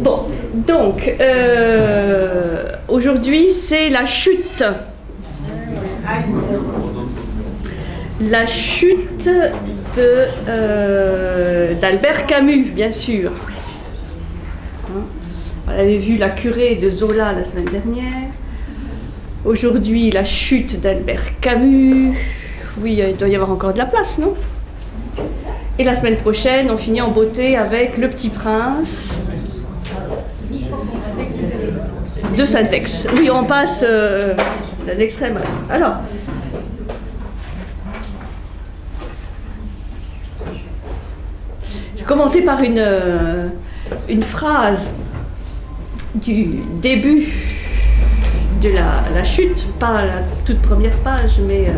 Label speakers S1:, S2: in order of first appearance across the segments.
S1: Bon, donc, aujourd'hui, c'est la chute. La chute d'Albert Camus, bien sûr. On avait vu La curée de Zola la semaine dernière. Aujourd'hui, la chute d'Albert Camus. Oui, il doit y avoir encore de la place, non? Et la semaine prochaine, on finit en beauté avec Le Petit Prince de Saint-Ex. Oui, on passe d'un extrême à l'autre. Alors, je vais commencer par une phrase du début de la chute, pas la toute première page, mais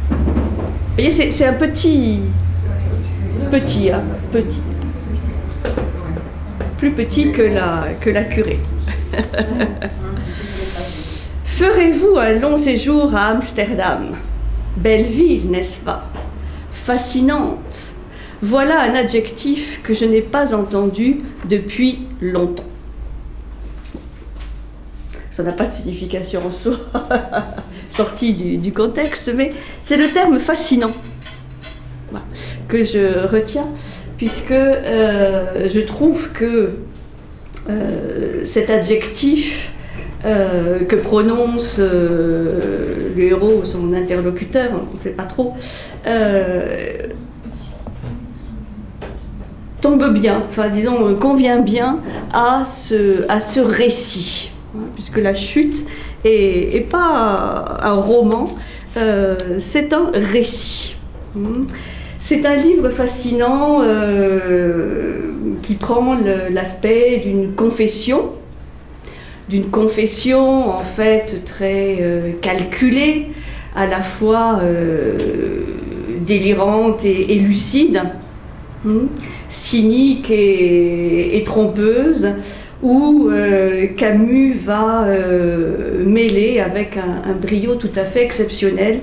S1: vous voyez, c'est un petit, plus petit que la curée. Ferez-vous un long séjour à Amsterdam? Belle ville, n'est-ce pas? Fascinante. Voilà un adjectif que je n'ai pas entendu depuis longtemps. Ça n'a pas de signification en soi, sorti du contexte, mais c'est le terme fascinant que je retiens, puisque je trouve que cet adjectif que prononce le héros ou son interlocuteur, on ne sait pas trop, tombe bien, enfin disons, convient bien à ce récit, puisque la chute est pas un roman, c'est un récit. C'est un livre fascinant qui prend l'aspect d'une confession en fait très calculée, à la fois délirante et lucide, cynique et trompeuse, où Camus va mêler avec un brio tout à fait exceptionnel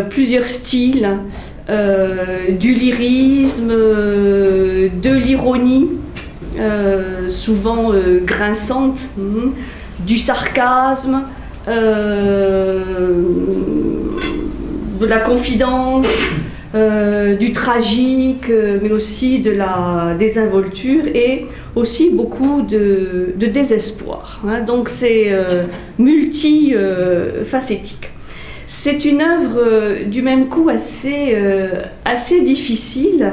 S1: plusieurs styles, du lyrisme, de l'ironie, souvent grinçante, du sarcasme, de la confidence, du tragique, mais aussi de la désinvolture et aussi beaucoup de désespoir. Donc c'est multifacétique. C'est une œuvre du même coup assez difficile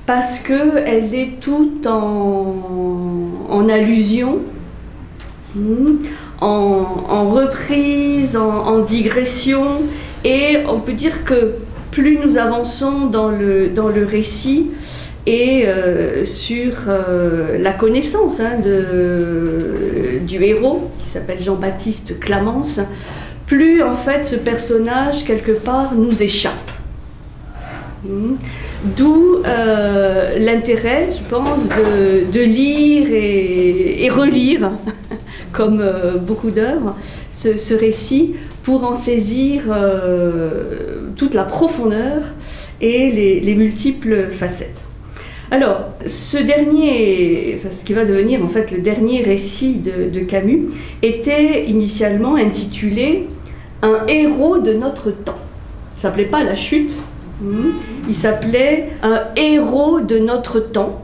S1: parce qu'elle est toute en allusion, en reprise, en digression, et on peut dire que plus nous avançons dans le récit et sur la connaissance du héros qui s'appelle Jean-Baptiste Clamence, plus en fait ce personnage quelque part nous échappe. D'où l'intérêt, je pense, de lire et relire, comme beaucoup d'œuvres, ce récit pour en saisir toute la profondeur et les multiples facettes. Alors, ce qui va devenir en fait le dernier récit de Camus, était initialement intitulé « Un héros de notre temps ». Ça ne s'appelait pas « La chute », il s'appelait « Un héros de notre temps ».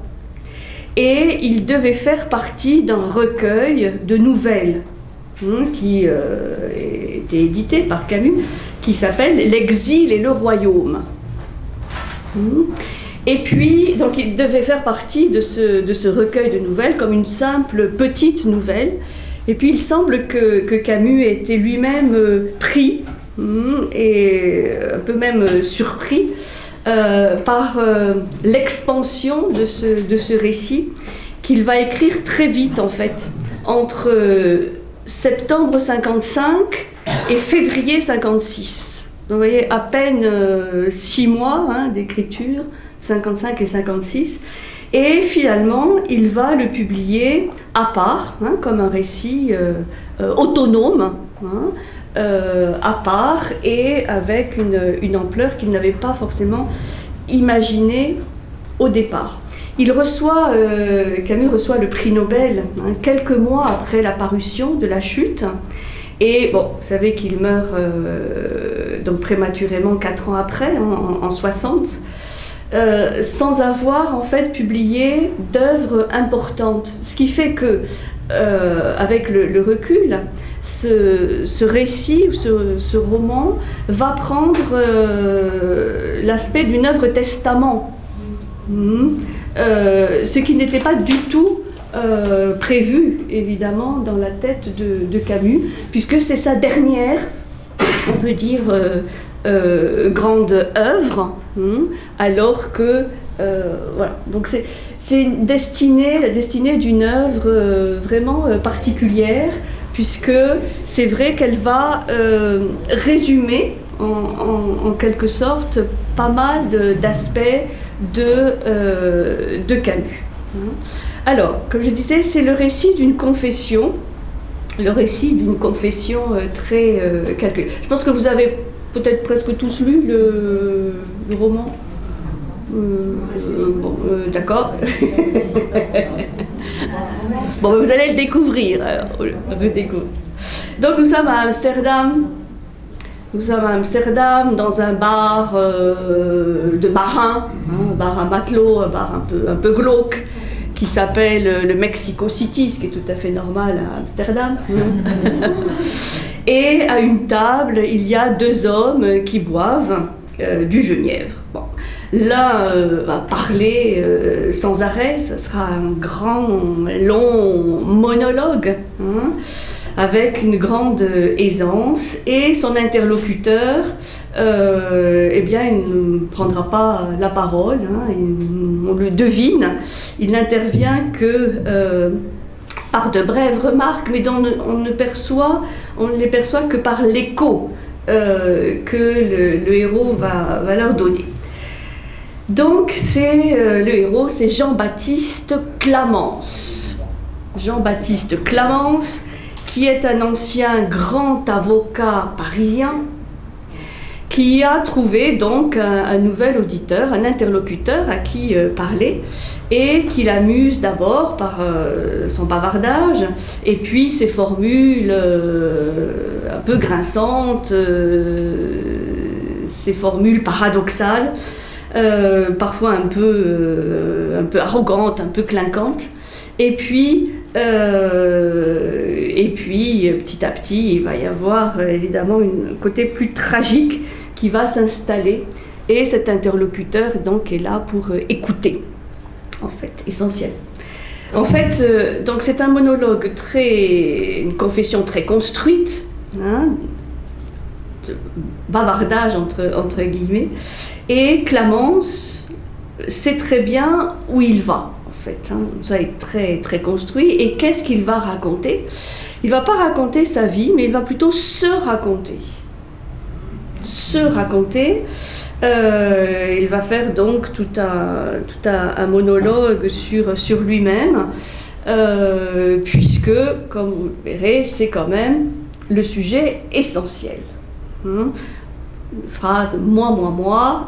S1: Et il devait faire partie d'un recueil de nouvelles qui était édité par Camus, qui s'appelle « L'exil et le royaume ». Et puis, donc, il devait faire partie de ce recueil de nouvelles comme une simple petite nouvelle. Et puis, il semble que Camus ait été lui-même pris et un peu même surpris par l'expansion de ce récit qu'il va écrire très vite, en fait, entre septembre 55 et février 56. Donc, vous voyez, à peine 6 mois d'écriture, 55 et 56, et finalement il va le publier à part, comme un récit autonome, à part et avec une ampleur qu'il n'avait pas forcément imaginée au départ. Camus reçoit le prix Nobel quelques mois après la parution de La Chute. Et bon, vous savez qu'il meurt donc prématurément 4 ans après, en 60, sans avoir en fait publié d'œuvres importantes. Ce qui fait que, avec le recul, ce récit, ce roman, va prendre l'aspect d'une œuvre testament. Ce qui n'était pas du tout prévu, évidemment, dans la tête de Camus, puisque c'est sa dernière, on peut dire, grande œuvre, alors que, voilà, donc c'est la destinée d'une œuvre vraiment particulière, puisque c'est vrai qu'elle va résumer, en quelque sorte, pas mal d'aspects de Camus. Alors, comme je disais, c'est le récit d'une confession, très calculée. Je pense que vous avez peut-être presque tous lu le roman. D'accord. Bon, vous allez le découvrir. Alors, donc, nous sommes à Amsterdam. Dans un bar de marins, un bar à matelot, un bar un peu glauque, qui s'appelle le Mexico City, ce qui est tout à fait normal à Amsterdam. Et à une table, il y a 2 hommes qui boivent du genièvre. Bon. L'un va parler sans arrêt, ce sera un grand, long monologue, avec une grande aisance, et son interlocuteur, eh bien, il ne prendra pas la parole, on le devine, il n'intervient que par de brèves remarques, mais dont on ne les perçoit que par l'écho que le héros va leur donner. Donc, le héros, c'est Jean-Baptiste Clamence. Jean-Baptiste Clamence, qui est un ancien grand avocat parisien, qui a trouvé donc un nouvel auditeur, un interlocuteur à qui parler, et qui l'amuse d'abord par son bavardage, et puis ses formules un peu grinçantes, ses formules paradoxales, parfois un peu arrogantes, un peu clinquantes, et puis petit à petit, il va y avoir évidemment un côté plus tragique qui va s'installer, et cet interlocuteur donc est là pour écouter, en fait, essentiel. En fait, donc c'est un monologue une confession très construite, de bavardage entre guillemets, et Clamence sait très bien où il va. Ça est très, très construit. Et qu'est-ce qu'il va raconter? Il ne va pas raconter sa vie, mais il va plutôt se raconter. Il va faire donc tout un monologue sur lui-même, puisque, comme vous le verrez, c'est quand même le sujet essentiel. Une phrase « moi ».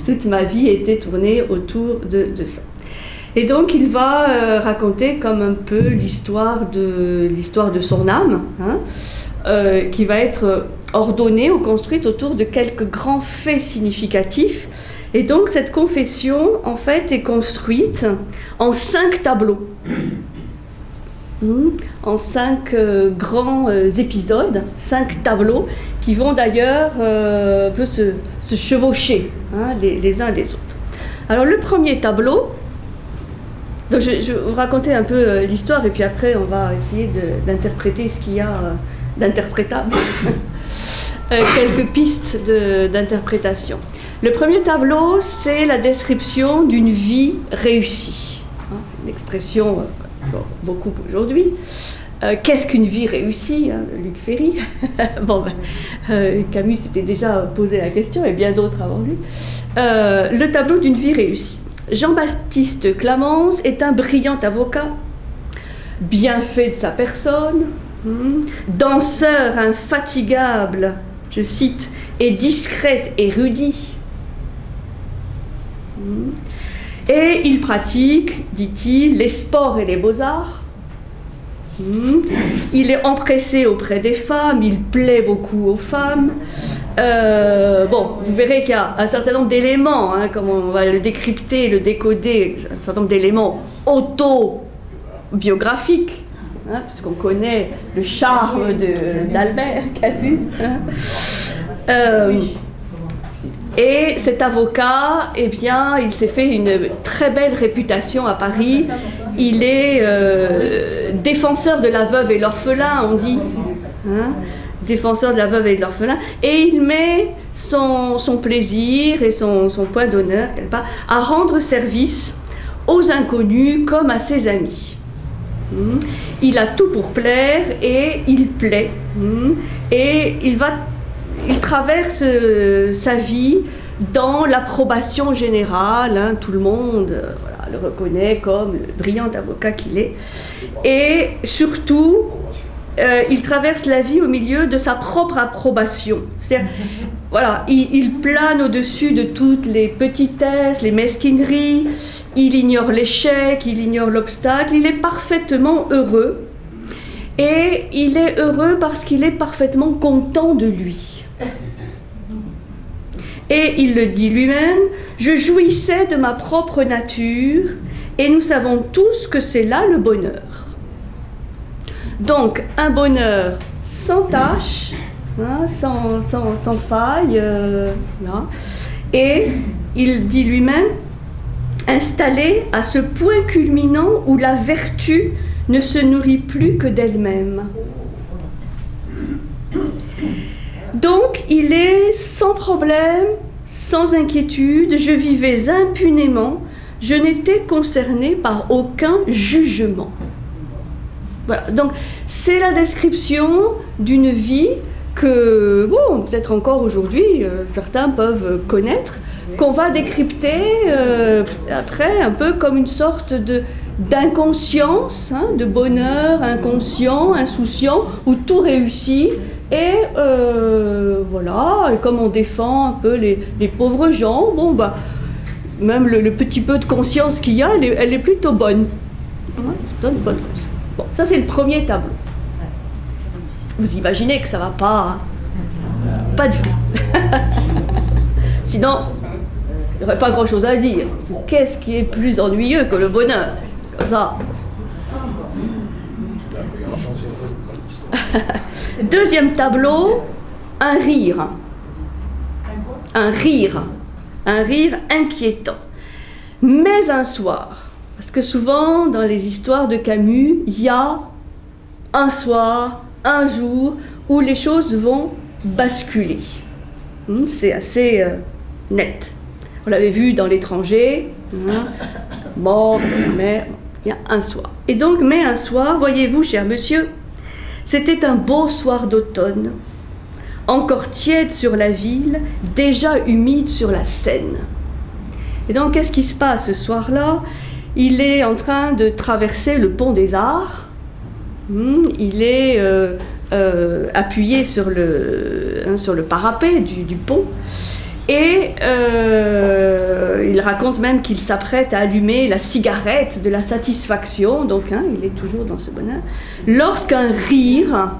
S1: Toute ma vie était tournée autour de ça. Et donc il va raconter comme un peu l'histoire de son âme, qui va être ordonnée ou construite autour de quelques grands faits significatifs. Et donc cette confession, en fait, est construite en 5 tableaux, en 5 grands épisodes, 5 tableaux qui vont d'ailleurs un peu se chevaucher les uns les autres. Alors le premier tableau, donc je vais vous raconter un peu l'histoire, et puis après on va essayer d'interpréter ce qu'il y a d'interprétable, quelques pistes d'interprétation. Le premier tableau, c'est la description d'une vie réussie. C'est une expression beaucoup aujourd'hui. Qu'est-ce qu'une vie réussie, Luc Ferry. Camus s'était déjà posé la question, et bien d'autres avant lui. Le tableau d'une vie réussie. Jean-Baptiste Clamence est un brillant avocat, bien fait de sa personne, danseur infatigable, je cite, et discret érudit. Et il pratique, dit-il, les sports et les beaux-arts. Il est empressé auprès des femmes, il plaît beaucoup aux femmes. Bon, vous verrez qu'il y a un certain nombre d'éléments, hein, comme on va le décrypter, le décoder, un certain nombre d'éléments autobiographiques, hein, puisqu'on connaît le charme d'Albert Camus. Hein. Et cet avocat, eh bien, il s'est fait une très belle réputation à Paris. Il est défenseur de la veuve et l'orphelin, on dit. Hein, défenseur de la veuve et de l'orphelin. Et il met son plaisir et son point d'honneur, quelque part, à rendre service aux inconnus comme à ses amis. Il a tout pour plaire et il plaît. Et il traverse sa vie dans l'approbation générale, hein, tout le monde voilà, le reconnaît comme le brillant avocat qu'il est. Et surtout, il traverse la vie au milieu de sa propre approbation. C'est-à-dire, voilà, il plane au-dessus de toutes les petitesses, les mesquineries, il ignore l'échec, il ignore l'obstacle, il est parfaitement heureux. Et il est heureux parce qu'il est parfaitement content de lui. Et il le dit lui-même, « Je jouissais de ma propre nature, et nous savons tous que c'est là le bonheur. » Donc, un bonheur sans tâche, hein, sans faille, là. Et il dit lui-même, installé à ce point culminant où la vertu ne se nourrit plus que d'elle-même. Donc, il est sans problème, sans inquiétude, je vivais impunément, je n'étais concerné par aucun jugement. Voilà, donc c'est la description d'une vie que, bon, peut-être encore aujourd'hui, certains peuvent connaître, qu'on va décrypter après un peu comme une sorte d'inconscience, hein, de bonheur inconscient, insouciant, où tout réussit. Et voilà, et comme on défend un peu les pauvres gens, bon, bah, même le petit peu de conscience qu'il y a, elle est plutôt bonne. Ouais, donne bonne conscience. Bon, ça c'est le premier tableau. Vous imaginez que ça va pas du tout. Sinon, il n'y aurait pas grand-chose à dire. Qu'est-ce qui est plus ennuyeux que le bonheur? Comme ça. Deuxième tableau, un rire. Un rire inquiétant. Mais un soir, parce que souvent dans les histoires de Camus, il y a un soir, un jour, où les choses vont basculer. C'est assez net. On l'avait vu dans L'étranger, hein, mort, mais il y a un soir. Et donc, mais un soir, voyez-vous, cher monsieur, c'était un beau soir d'automne, encore tiède sur la ville, déjà humide sur la Seine. Et donc, qu'est-ce qui se passe ce soir-là? Il est en train de traverser le pont des Arts. Il est appuyé sur le parapet du pont. Et il raconte même qu'il s'apprête à allumer la cigarette de la satisfaction. Donc, hein, il est toujours dans ce bonheur. Lorsqu'un rire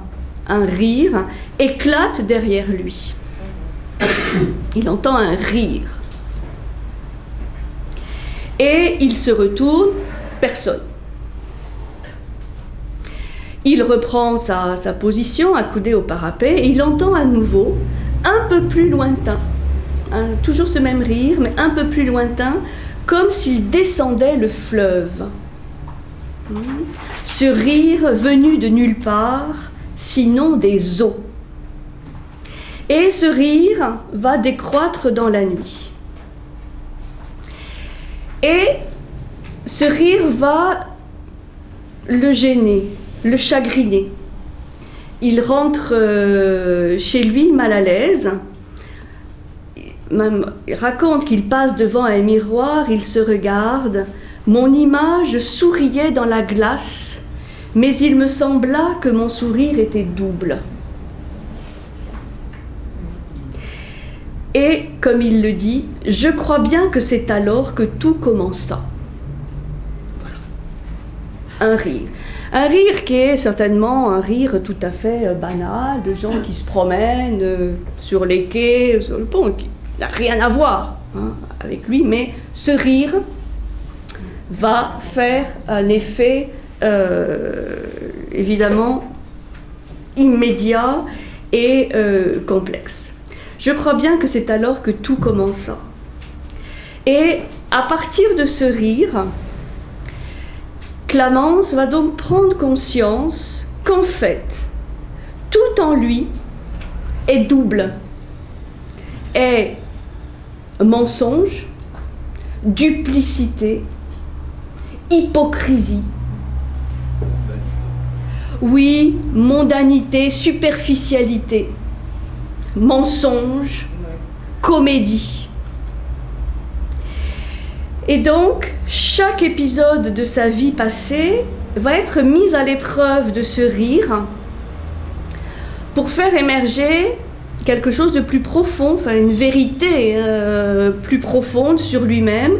S1: éclate derrière lui. Il entend un rire. Et il se retourne, personne. Il reprend sa position, accoudé au parapet, et il entend à nouveau, un peu plus lointain, toujours ce même rire, mais un peu plus lointain, comme s'il descendait le fleuve. Ce rire venu de nulle part, sinon des eaux. Et ce rire va décroître dans la nuit. Et ce rire va le gêner, le chagriner. Il rentre chez lui mal à l'aise. Même, il raconte qu'il passe devant un miroir, il se regarde. Mon image souriait dans la glace, mais il me sembla que mon sourire était double. Et comme il le dit, je crois bien que c'est alors que tout commença. Voilà. Un rire. Un rire qui est certainement un rire tout à fait banal, de gens qui se promènent sur les quais, sur le pont, qui n'a rien à voir avec lui, mais ce rire va faire un effet évidemment immédiat et complexe. Je crois bien que c'est alors que tout commença. Et à partir de ce rire, Clamence va donc prendre conscience qu'en fait, tout en lui est double, est mensonge, duplicité, hypocrisie, oui, mondanité, superficialité, mensonge, comédie. Et donc, chaque épisode de sa vie passée va être mis à l'épreuve de ce rire pour faire émerger quelque chose de plus profond, enfin une vérité plus profonde sur lui-même.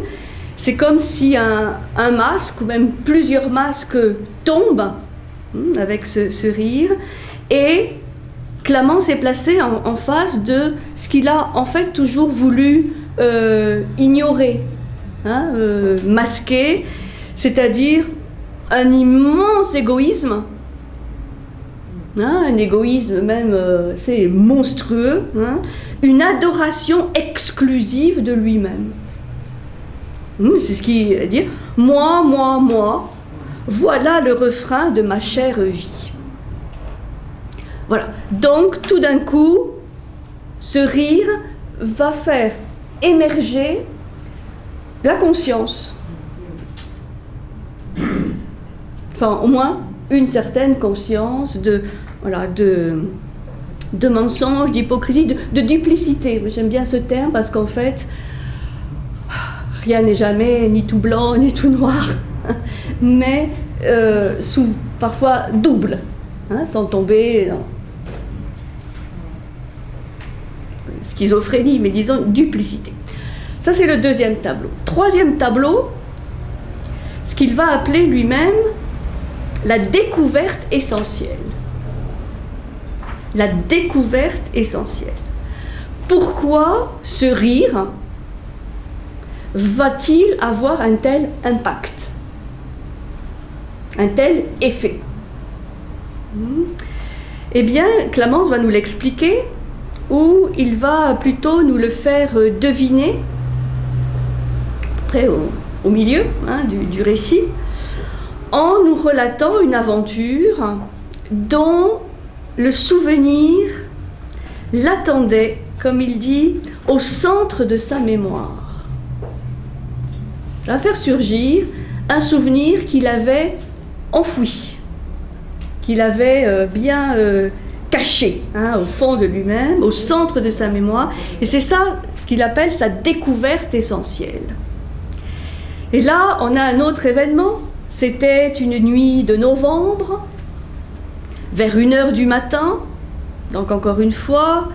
S1: C'est comme si un masque, ou même plusieurs masques tombent avec ce rire, et Clamence est placé en face de ce qu'il a en fait toujours voulu ignorer, masquer, c'est-à-dire un immense égoïsme, un égoïsme même c'est monstrueux, une adoration exclusive de lui-même. C'est ce qu'il veut dire, moi, moi, moi, voilà le refrain de ma chère vie. Voilà, donc tout d'un coup, ce rire va faire émerger la conscience. Enfin, au moins, une certaine conscience de mensonge, d'hypocrisie, de duplicité. J'aime bien ce terme parce qu'en fait, rien n'est jamais ni tout blanc, ni tout noir, mais parfois double, sans tomber dans schizophrénie, mais disons duplicité. Ça, c'est le deuxième tableau. Troisième tableau, ce qu'il va appeler lui-même la découverte essentielle. La découverte essentielle. Pourquoi ce rire va-t-il avoir un tel impact, un tel effet? Eh bien, Clamence va nous l'expliquer, ou il va plutôt nous le faire deviner, près au milieu du récit, en nous relatant une aventure dont le souvenir l'attendait, comme il dit, au centre de sa mémoire. Ça va faire surgir un souvenir qu'il avait enfoui, qu'il avait bien caché au fond de lui-même, au centre de sa mémoire. Et c'est ça ce qu'il appelle sa découverte essentielle. Et là, on a un autre événement. C'était une nuit de novembre, vers 1h du matin, donc encore une fois,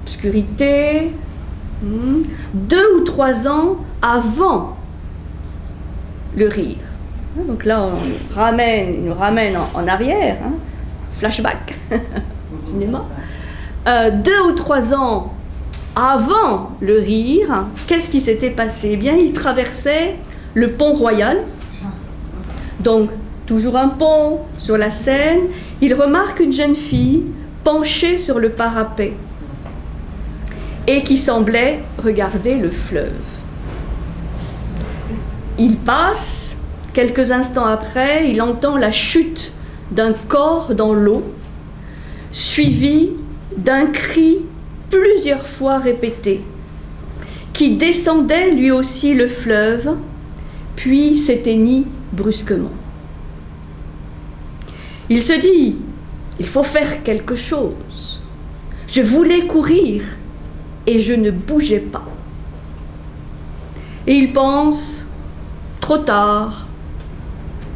S1: obscurité, 2 ou 3 ans avant le rire. Donc là, il nous ramène en arrière, flashback, cinéma. 2 ou 3 ans avant le rire, qu'est-ce qui s'était passé? Eh bien, il traversait le pont Royal, donc toujours un pont sur la Seine. Il remarque une jeune fille penchée sur le parapet et qui semblait regarder le fleuve. Il passe, quelques instants après, il entend la chute d'un corps dans l'eau, suivi d'un cri plusieurs fois répété, qui descendait lui aussi le fleuve, puis s'éteignit brusquement. Il se dit, il faut faire quelque chose. Je voulais courir et je ne bougeais pas. Et il pense, trop tard,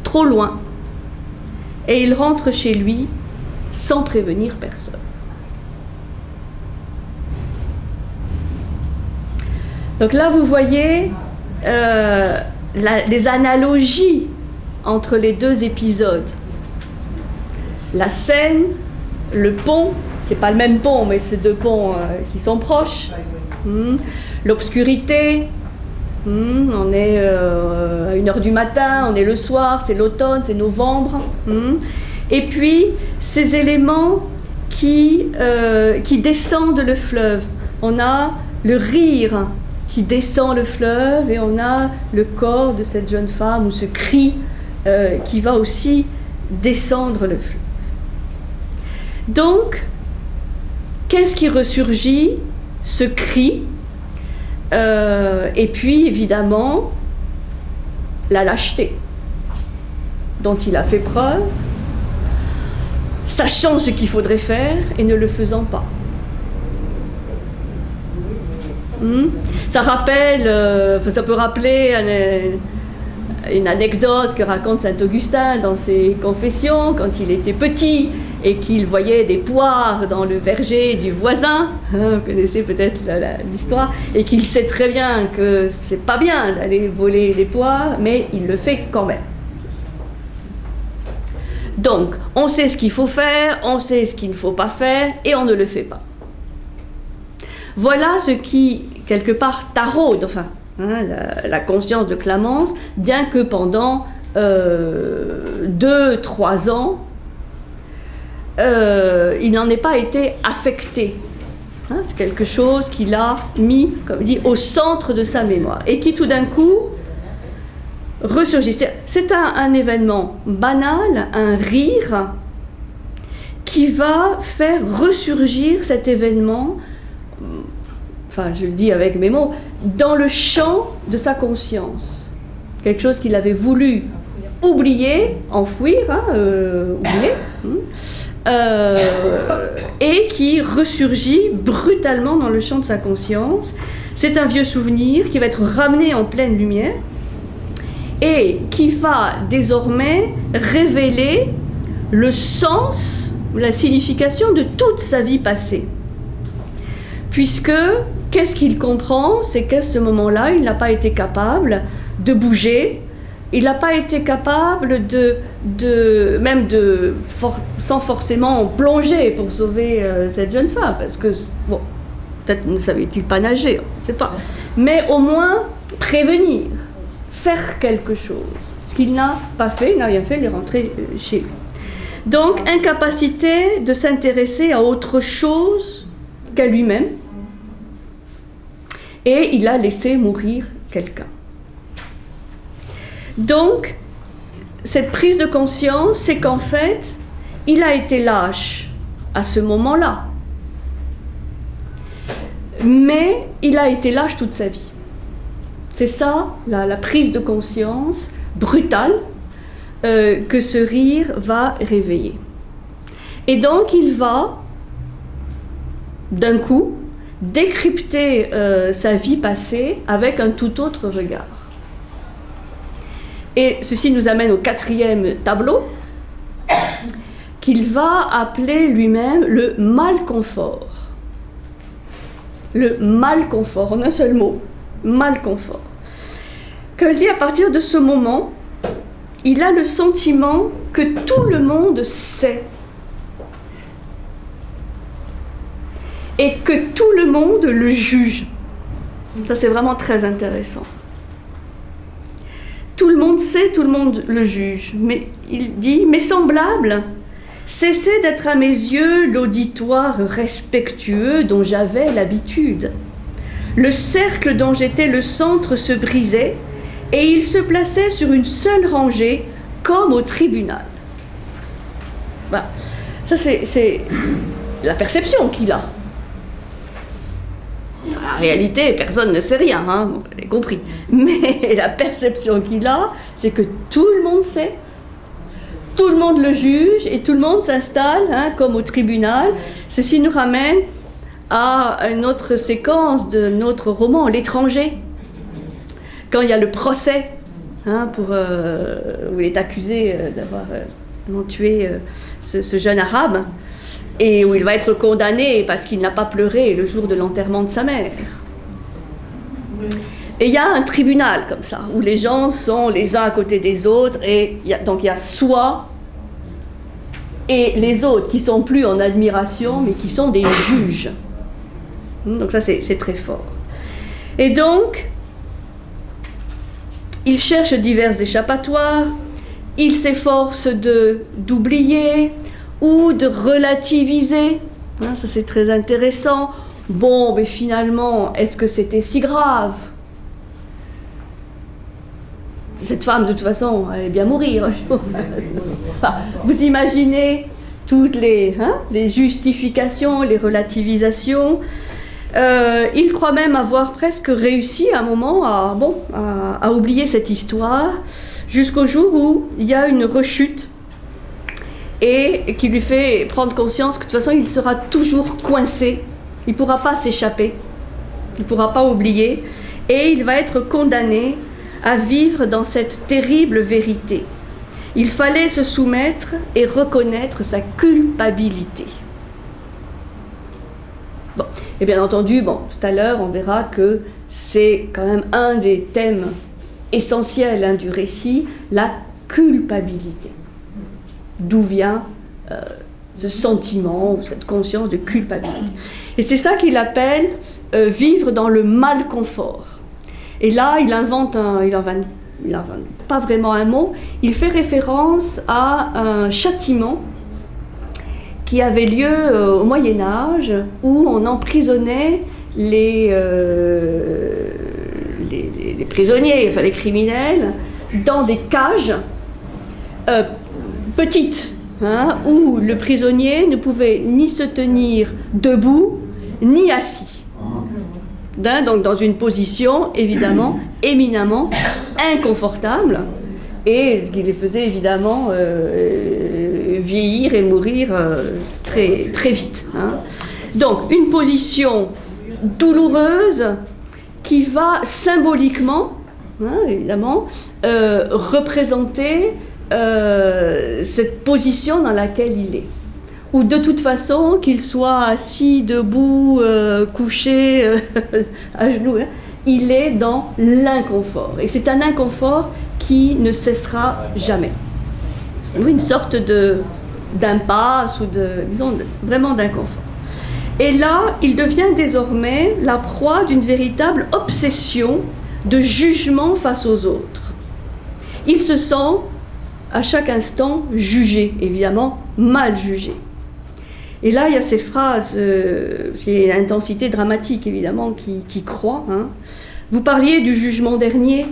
S1: trop loin, et il rentre chez lui sans prévenir personne. Donc là, vous voyez les analogies entre les deux épisodes. La scène, le pont, c'est pas le même pont, mais c'est deux ponts qui sont proches. L'obscurité, on est à 1h du matin, on est le soir, c'est l'automne, c'est novembre. Et puis, ces éléments qui descendent le fleuve. On a le rire qui descend le fleuve et on a le corps de cette jeune femme ou ce cri qui va aussi descendre le fleuve. Donc, qu'est-ce qui ressurgit? Ce cri, et puis évidemment la lâcheté dont il a fait preuve, sachant ce qu'il faudrait faire et ne le faisant pas. Ça rappelle, ça peut rappeler une anecdote que raconte saint Augustin dans ses Confessions, quand il était petit et qu'il voyait des poires dans le verger du voisin, vous connaissez peut-être l'histoire, et qu'il sait très bien que c'est pas bien d'aller voler les poires, mais il le fait quand même. Donc, on sait ce qu'il faut faire, on sait ce qu'il ne faut pas faire, et on ne le fait pas. Voilà ce qui, quelque part, taraude, enfin, la conscience de Clamence, bien que pendant 2-3 ans, il n'en ait pas été affecté. C'est quelque chose qu'il a mis, comme dit, au centre de sa mémoire, et qui tout d'un coup ressurgit. C'est un événement banal, un rire, qui va faire ressurgir cet événement, enfin je le dis avec mes mots, dans le champ de sa conscience. Quelque chose qu'il avait voulu oublier, enfouir, oublier, et qui ressurgit brutalement dans le champ de sa conscience. C'est un vieux souvenir qui va être ramené en pleine lumière et qui va désormais révéler le sens, la signification de toute sa vie passée. Puisque, qu'est-ce qu'il comprend? C'est qu'à ce moment-là, il n'a pas été capable de bouger, il n'a pas été capable sans forcément plonger pour sauver cette jeune femme, parce que, bon, peut-être ne savait-il pas nager, on ne sait pas, mais au moins prévenir, faire quelque chose. Ce qu'il n'a pas fait, il n'a rien fait, il est rentré chez lui. Donc, incapacité de s'intéresser à autre chose qu'à lui-même, et il a laissé mourir quelqu'un. Donc, cette prise de conscience, c'est qu'en fait, il a été lâche à ce moment-là. Mais il a été lâche toute sa vie. C'est ça, la prise de conscience brutale que ce rire va réveiller. Et donc, il va, d'un coup, décrypter sa vie passée avec un tout autre regard. Et ceci nous amène au 4e tableau, qu'il va appeler lui-même le mal-confort. Le mal-confort, en un seul mot, mal-confort. Comme il dit, à partir de ce moment, il a le sentiment que tout le monde sait. Et que tout le monde le juge. Ça, c'est vraiment très intéressant. Tout le monde sait, tout le monde le juge. Mais il dit, mes semblables, cessez d'être à mes yeux l'auditoire respectueux dont j'avais l'habitude. Le cercle dont j'étais le centre se brisait et il se plaçait sur une seule rangée comme au tribunal. Voilà. Ça, c'est la perception qu'il a. En réalité, personne ne sait rien, vous avez compris. Mais la perception qu'il a, c'est que tout le monde sait, tout le monde le juge et tout le monde s'installe, comme au tribunal. Ceci nous ramène à une autre séquence de notre roman, L'étranger. Quand il y a le procès, où il est accusé d'avoir tué ce jeune arabe, et où il va être condamné parce qu'il n'a pas pleuré le jour de l'enterrement de sa mère. Et il y a un tribunal comme ça, où les gens sont les uns à côté des autres, et donc il y a soi et les autres qui sont plus en admiration, mais qui sont des juges. Donc ça, c'est très fort. Et donc, il cherche divers échappatoires, il s'efforce d'oublier ou de relativiser. Ça, c'est très intéressant. Bon, mais finalement, est-ce que c'était si grave ? Cette femme, de toute façon, elle est bien mourir. Enfin, vous imaginez toutes les justifications, les relativisations. Il croit même avoir presque réussi à un moment à oublier cette histoire, jusqu'au jour où il y a une rechute et qui lui fait prendre conscience que de toute façon, il sera toujours coincé. Il ne pourra pas s'échapper, il ne pourra pas oublier, et il va être condamné à vivre dans cette terrible vérité. Il fallait se soumettre et reconnaître sa culpabilité. Bon, et bien entendu, tout à l'heure, on verra que c'est quand même un des thèmes essentiels du récit, la culpabilité. D'où vient ce sentiment ou cette conscience de culpabilité. Et c'est ça qu'il appelle vivre dans le mal-confort. Et là, il invente pas vraiment un mot, il fait référence à un châtiment qui avait lieu au Moyen-Âge, où on emprisonnait les prisonniers, enfin les criminels, dans des cages petites, où le prisonnier ne pouvait ni se tenir debout, ni assis. Donc dans une position, évidemment, éminemment inconfortable, et ce qui les faisait évidemment vieillir et mourir très, très vite. Donc une position douloureuse qui va symboliquement, évidemment, représenter cette position dans laquelle il est. Ou de toute façon, qu'il soit assis, debout, couché, à genoux, il est dans l'inconfort. Et c'est un inconfort qui ne cessera jamais. Une sorte d'impasse, ou vraiment d'inconfort. Et là, il devient désormais la proie d'une véritable obsession de jugement face aux autres. Il se sent à chaque instant jugé, évidemment mal jugé. Et là, il y a ces phrases, il y a une intensité dramatique, évidemment, qui croît. Vous parliez du jugement dernier.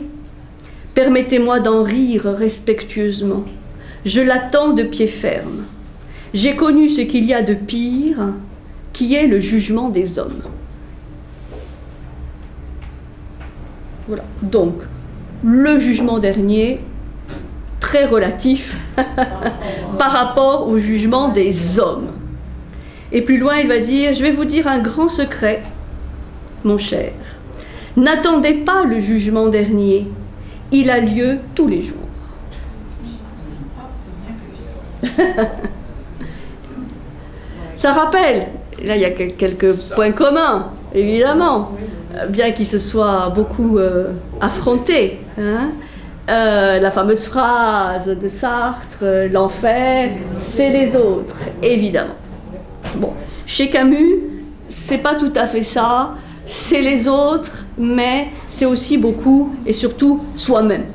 S1: Permettez-moi d'en rire respectueusement. Je l'attends de pied ferme. J'ai connu ce qu'il y a de pire, qui est le jugement des hommes. Voilà. Donc, le jugement dernier, très relatif par rapport au jugement des hommes. Et plus loin, il va dire, je vais vous dire un grand secret, mon cher. N'attendez pas le jugement dernier. Il a lieu tous les jours. Ça rappelle, là il y a quelques points communs, évidemment, bien qu'ils se soient beaucoup affrontés. La fameuse phrase de Sartre, l'enfer, c'est les autres, évidemment. Bon, chez Camus, c'est pas tout à fait ça, c'est les autres, mais c'est aussi beaucoup et surtout soi-même.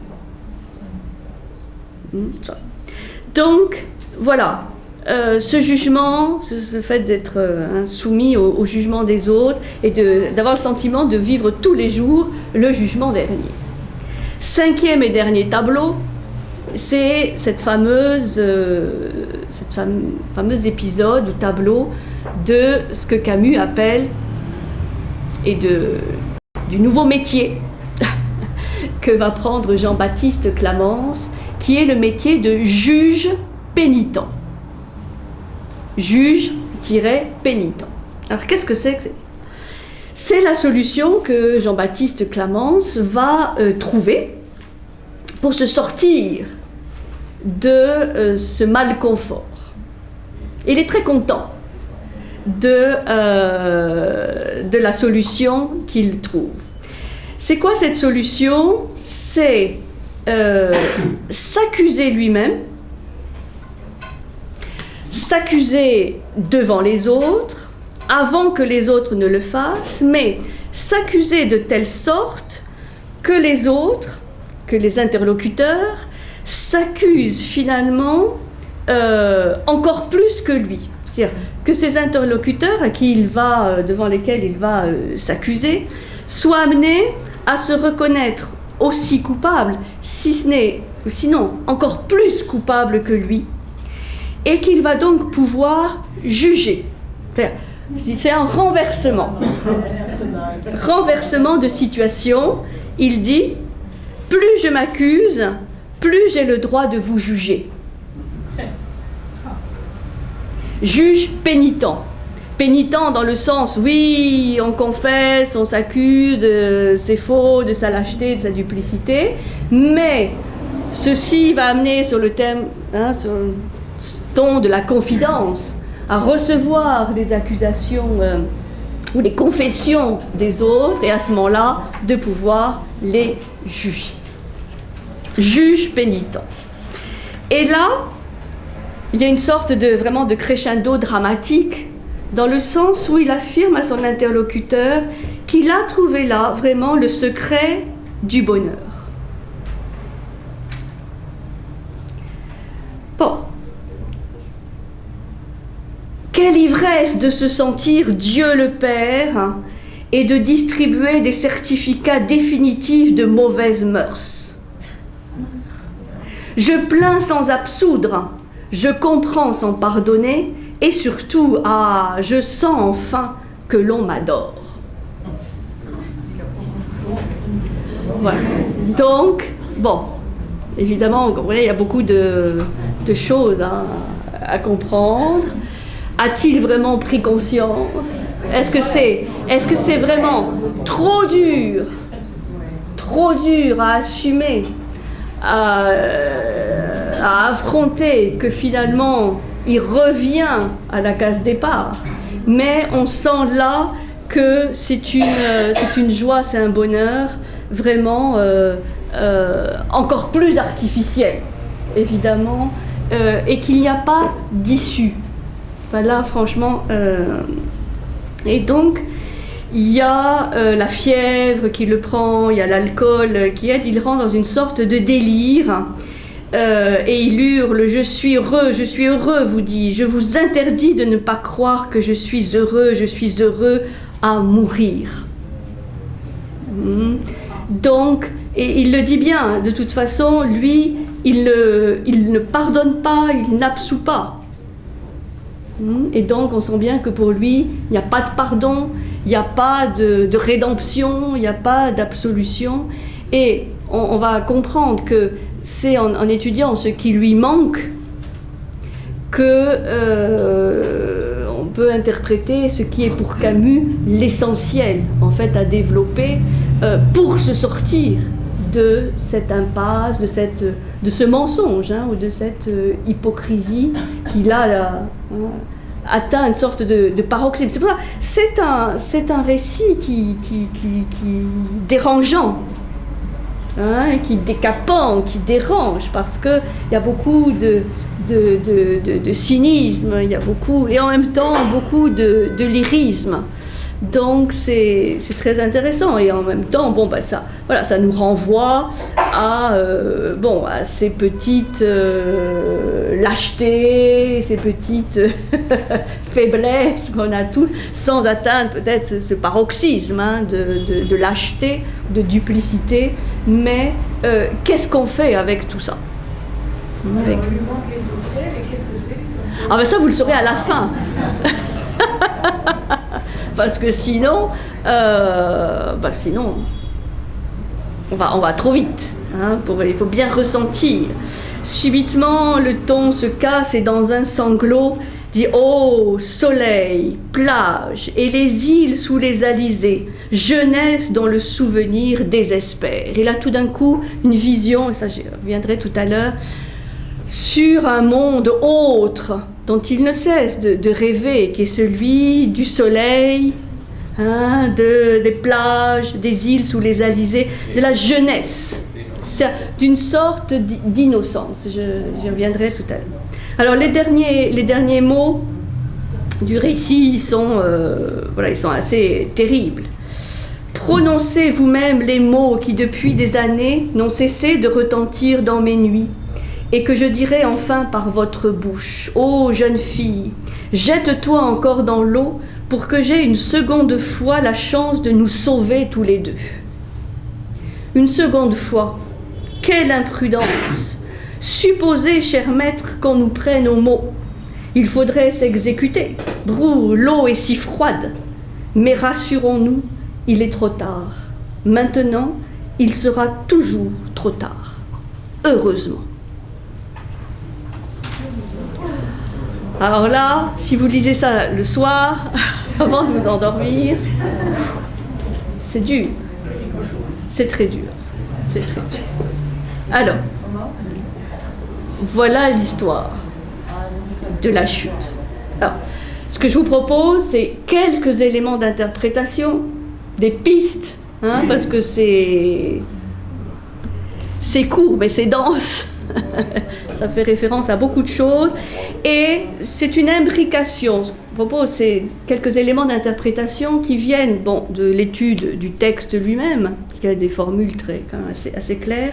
S1: Donc, voilà, ce jugement, ce fait d'être soumis au jugement des autres et d'avoir le sentiment de vivre tous les jours le jugement dernier. Cinquième et dernier tableau, c'est cette fameuse épisode ou tableau de ce que Camus appelle du nouveau métier que va prendre Jean-Baptiste Clamence, qui est le métier de juge pénitent. Juge-pénitent. Alors qu'est-ce que c'est que c'est la solution que Jean-Baptiste Clamence va trouver pour se sortir de ce mal-confort. Il est très content de la solution qu'il trouve. C'est quoi cette solution? C'est s'accuser lui-même, s'accuser devant les autres, avant que les autres ne le fassent, mais s'accuser de telle sorte que les autres, que les interlocuteurs, s'accusent finalement encore plus que lui. C'est-à-dire que ces interlocuteurs devant lesquels il va s'accuser soient amenés à se reconnaître aussi coupables, si ce n'est, ou sinon encore plus coupables que lui, et qu'il va donc pouvoir juger. C'est un renversement. Renversement de situation. Il dit, plus je m'accuse, plus j'ai le droit de vous juger. Juge pénitent. Pénitent dans le sens, oui, on confesse, on s'accuse de ses faux, de sa lâcheté, de sa duplicité, mais ceci va amener sur le thème, sur le ton de la confidence, à recevoir des accusations ou des confessions des autres, et à ce moment-là, de pouvoir les juger. Juge pénitent. Et là, il y a une sorte vraiment de crescendo dramatique, dans le sens où il affirme à son interlocuteur qu'il a trouvé là vraiment le secret du bonheur. Bon. Quelle ivresse de se sentir Dieu le Père et de distribuer des certificats définitifs de mauvaises mœurs. Je plains sans absoudre, je comprends sans pardonner, et surtout, je sens enfin que l'on m'adore. Voilà. Donc, bon, évidemment, vous voyez, il y a beaucoup de choses à comprendre. A-t-il vraiment pris conscience? Est-ce que c'est vraiment trop dur à assumer, à affronter, que finalement il revient à la case départ? Mais on sent là que c'est une joie, c'est un bonheur vraiment encore plus artificiel, évidemment, et qu'il n'y a pas d'issue. Enfin, là, franchement, et donc, il y a la fièvre qui le prend, il y a l'alcool qui aide, il rentre dans une sorte de délire, et il hurle « Je suis heureux, vous dis, je vous interdis de ne pas croire que je suis heureux à mourir. » Donc, et il le dit bien, de toute façon, lui, il ne pardonne pas, il n'absout pas. Et donc on sent bien que pour lui, il n'y a pas de pardon, il n'y a pas de rédemption, il n'y a pas d'absolution. Et on va comprendre que c'est en étudiant ce qui lui manque que on peut interpréter ce qui est pour Camus l'essentiel, en fait, à développer pour se sortir de cette impasse, de ce mensonge, ou de cette hypocrisie qu'il a atteint une sorte de paroxysme. C'est pour ça, c'est un récit qui dérangeant, qui décapant, qui dérange, parce qu'il y a beaucoup de cynisme, il y a beaucoup, et en même temps beaucoup de lyrisme. Donc c'est très intéressant, et en même temps, ça nous renvoie à ces petites lâchetés, ces petites faiblesses qu'on a tous, sans atteindre peut-être ce paroxysme de lâcheté, de duplicité. Mais qu'est-ce qu'on fait avec tout ça?
S2: Il lui manque l'essentiel, et qu'est-ce que c'est l'essentiel?
S1: Ah ben ça, vous le saurez à la fin. Parce que sinon, on va trop vite. Il faut bien ressentir. Subitement, le ton se casse et dans un sanglot dit « Oh, soleil, plage et les îles sous les alizés, jeunesse dont le souvenir désespère. » Il a tout d'un coup une vision, et ça j'y reviendrai tout à l'heure, sur un monde autre dont il ne cesse de rêver, qui est celui du soleil, hein, des plages, des îles sous les alizés, de la jeunesse, d'une sorte d'innocence. J'y reviendrai tout à l'heure. Alors les derniers mots du récit ils sont assez terribles. Prononcez vous-même les mots qui depuis des années n'ont cessé de retentir dans mes nuits, et que je dirai enfin par votre bouche. Ô jeune fille, jette-toi encore dans l'eau pour que j'aie une seconde fois la chance de nous sauver tous les deux. Une seconde fois, quelle imprudence! Supposez, cher maître, qu'on nous prenne au mot. Il faudrait s'exécuter. Brrr, l'eau est si froide. Mais rassurons-nous, il est trop tard. Maintenant, il sera toujours trop tard. Heureusement. Alors là, si vous lisez ça le soir, avant de vous endormir, c'est dur. C'est très dur. C'est très dur. Alors, voilà l'histoire de la chute. Alors, ce que je vous propose, c'est quelques éléments d'interprétation, des pistes, hein, parce que c'est court, mais c'est dense. Ça fait référence à beaucoup de choses. Et c'est une imbrication. Ce que je propose, c'est quelques éléments d'interprétation qui viennent de l'étude du texte lui-même, qui a des formules quand même assez claires.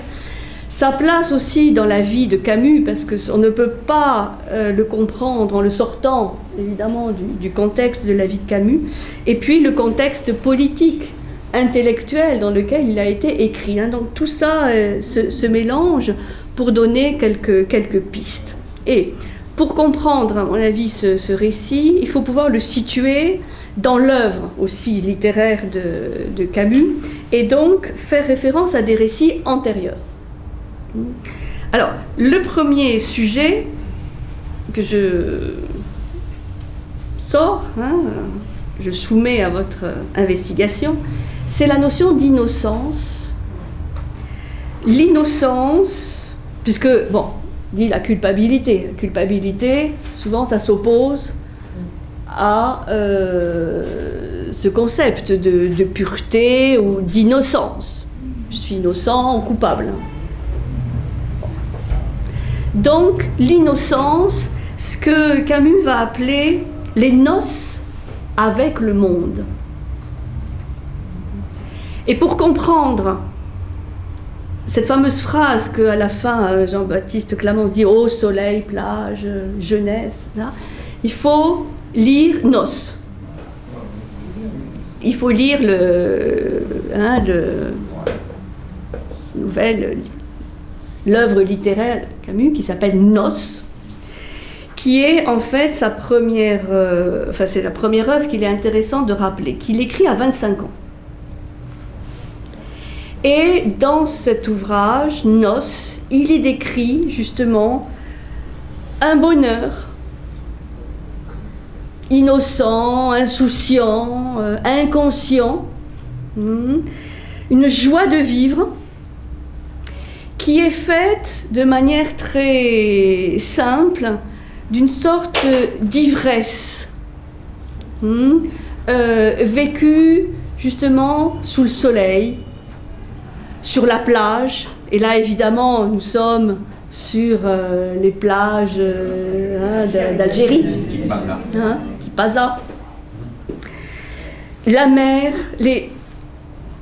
S1: Ça place aussi dans la vie de Camus, parce qu'on ne peut pas le comprendre en le sortant, évidemment, du contexte de la vie de Camus, et puis le contexte politique, intellectuel dans lequel il a été écrit. Hein. Donc tout ça se mélange pour donner quelques pistes. Et pour comprendre, à mon avis, ce récit, il faut pouvoir le situer dans l'œuvre aussi littéraire de Camus, et donc faire référence à des récits antérieurs. Alors, le premier sujet que je sors, je soumets à votre investigation, c'est la notion d'innocence. L'innocence, puisque, dit la culpabilité. La culpabilité, souvent, ça s'oppose à ce concept de pureté ou d'innocence. Je suis innocent ou coupable. Donc, l'innocence, ce que Camus va appeler les noces avec le monde. Et pour comprendre cette fameuse phrase qu'à la fin, Jean-Baptiste Clamence dit « Eau, soleil, plage, jeunesse », il faut lire « Noces ». Il faut lire l'œuvre littéraire de Camus qui s'appelle « Noces », qui est en fait sa première... c'est la première œuvre qu'il est intéressant de rappeler, qu'il écrit à 25 ans. Et dans cet ouvrage, Noces, il y décrit justement un bonheur innocent, insouciant, inconscient, une joie de vivre qui est faite de manière très simple, d'une sorte d'ivresse, vécue justement sous le soleil, sur la plage, et là évidemment nous sommes sur les plages d'Algérie, Tipaza. La mer, vous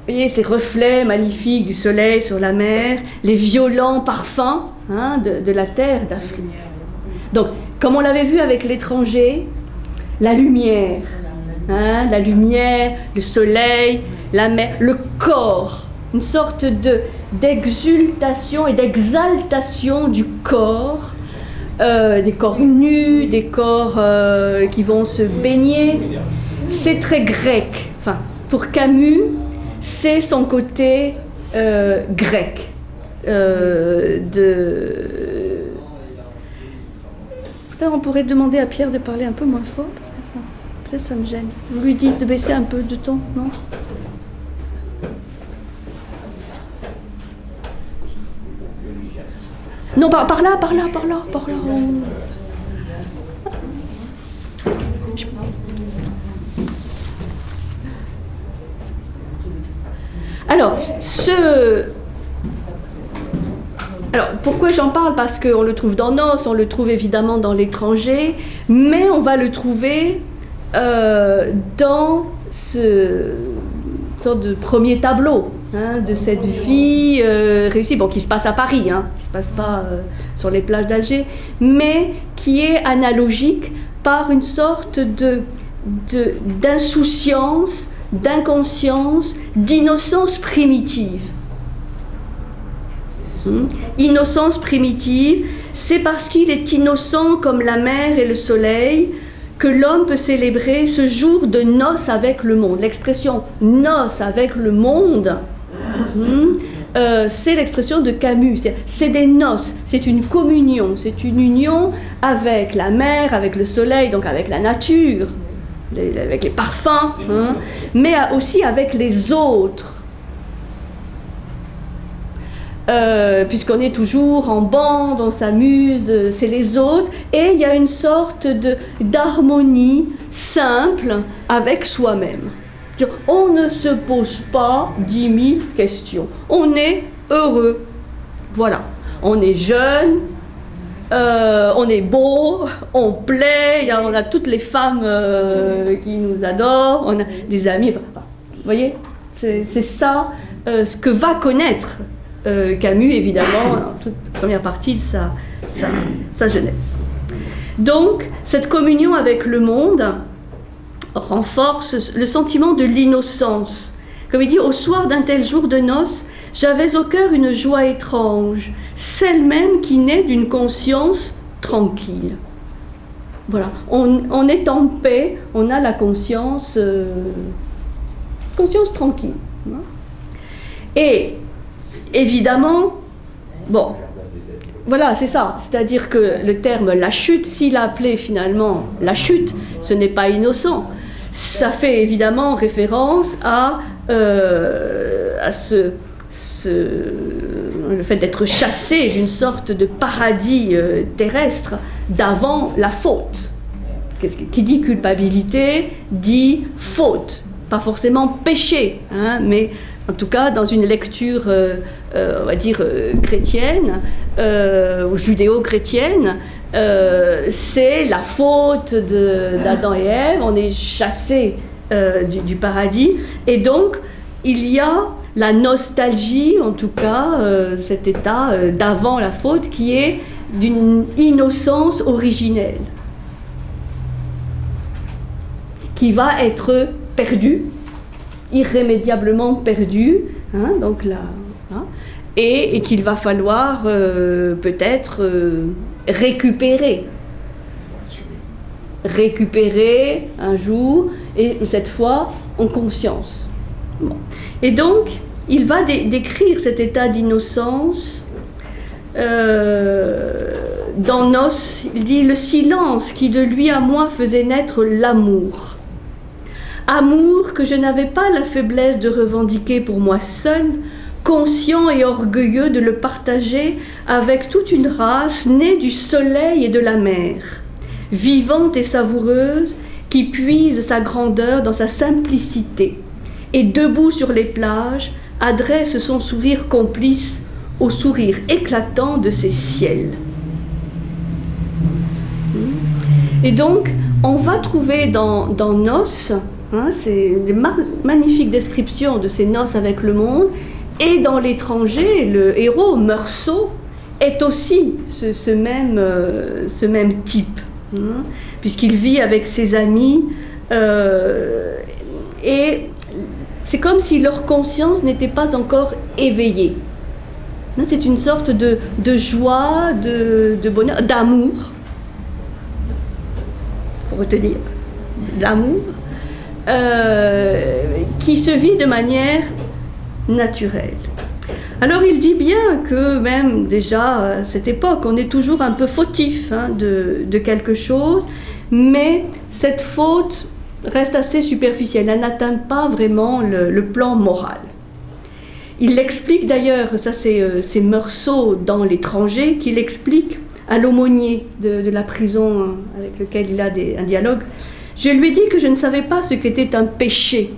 S1: voyez ces reflets magnifiques du soleil sur la mer, les violents parfums de la terre d'Afrique. Donc, comme on l'avait vu avec l'étranger, la lumière, le soleil, la mer, le corps, une sorte d'exultation et d'exaltation du corps, des corps nus, des corps qui vont se baigner. C'est très grec. Enfin, pour Camus, c'est son côté grec. Peut-être on pourrait demander à Pierre de parler un peu moins fort, parce que peut-être ça me gêne. Vous lui dites de baisser un peu de ton, non ? Non, par là. Alors, Alors, pourquoi j'en parle? Parce qu'on le trouve dans Nos, on le trouve évidemment dans l'étranger, mais on va le trouver dans ce sorte de premier tableau de cette vie réussie, bon, qui se passe à Paris, qui ne se passe pas sur les plages d'Alger, mais qui est analogique par une sorte d'insouciance, d'inconscience, d'innocence primitive. Innocence primitive, c'est parce qu'il est innocent comme la mer et le soleil que l'homme peut célébrer ce jour de noces avec le monde. L'expression noces avec le monde, c'est l'expression de Camus. C'est des noces, c'est une communion, c'est une union avec la mer, avec le soleil, donc avec la nature, avec les parfums, mais aussi avec les autres. Puisqu'on est toujours en bande, on s'amuse, c'est les autres, et il y a une sorte d'harmonie simple avec soi-même. On ne se pose pas 10 000 questions, on est heureux, voilà, on est jeune, on est beau, on plaît, on a toutes les femmes qui nous adorent, on a des amis, enfin, vous voyez, c'est ça ce que va connaître Camus, évidemment, en toute première partie de sa jeunesse. Donc, cette communion avec le monde renforce le sentiment de l'innocence. Comme il dit, au soir d'un tel jour de noces, j'avais au cœur une joie étrange, celle même qui naît d'une conscience tranquille. Voilà, on est en paix, on a la conscience tranquille. Et évidemment, bon, voilà, c'est ça. C'est-à-dire que le terme la chute, s'il a appelé finalement la chute, ce n'est pas innocent. Ça fait évidemment référence à le fait d'être chassé d'une sorte de paradis terrestre d'avant la faute. Qui dit culpabilité dit faute, pas forcément péché, mais en tout cas dans une lecture, on va dire, chrétienne, ou judéo-chrétienne, c'est la faute d'Adam et Ève, on est chassé du paradis, et donc il y a la nostalgie, en tout cas, cet état d'avant la faute qui est d'une innocence originelle, qui va être perdue, irrémédiablement perdue, donc là, et qu'il va falloir peut-être récupérer un jour, et cette fois en conscience. Bon. Et donc, il va décrire cet état d'innocence dans Nos. Il dit « Le silence qui de lui à moi faisait naître l'amour. Amour que je n'avais pas la faiblesse de revendiquer pour moi seul, conscient et orgueilleux de le partager avec toute une race née du soleil et de la mer, vivante et savoureuse, qui puise sa grandeur dans sa simplicité, et debout sur les plages, adresse son sourire complice au sourire éclatant de ces ciels. » Et donc, on va trouver dans Nos, c'est des magnifiques descriptions de ces noces avec le monde, et dans l'étranger, le héros Meursault est aussi ce même type, puisqu'il vit avec ses amis, et c'est comme si leur conscience n'était pas encore éveillée. C'est une sorte de joie, de bonheur, d'amour, il faut retenir, l'amour, qui se vit de manière naturelle. Alors il dit bien que même déjà à cette époque, on est toujours un peu fautif de quelque chose, mais cette faute reste assez superficielle, elle n'atteint pas vraiment le plan moral. Il l'explique d'ailleurs, ça c'est Meursault dans l'étranger, qui l'explique à l'aumônier de la prison avec lequel il a un dialogue. Je lui ai dit que je ne savais pas ce qu'était un péché.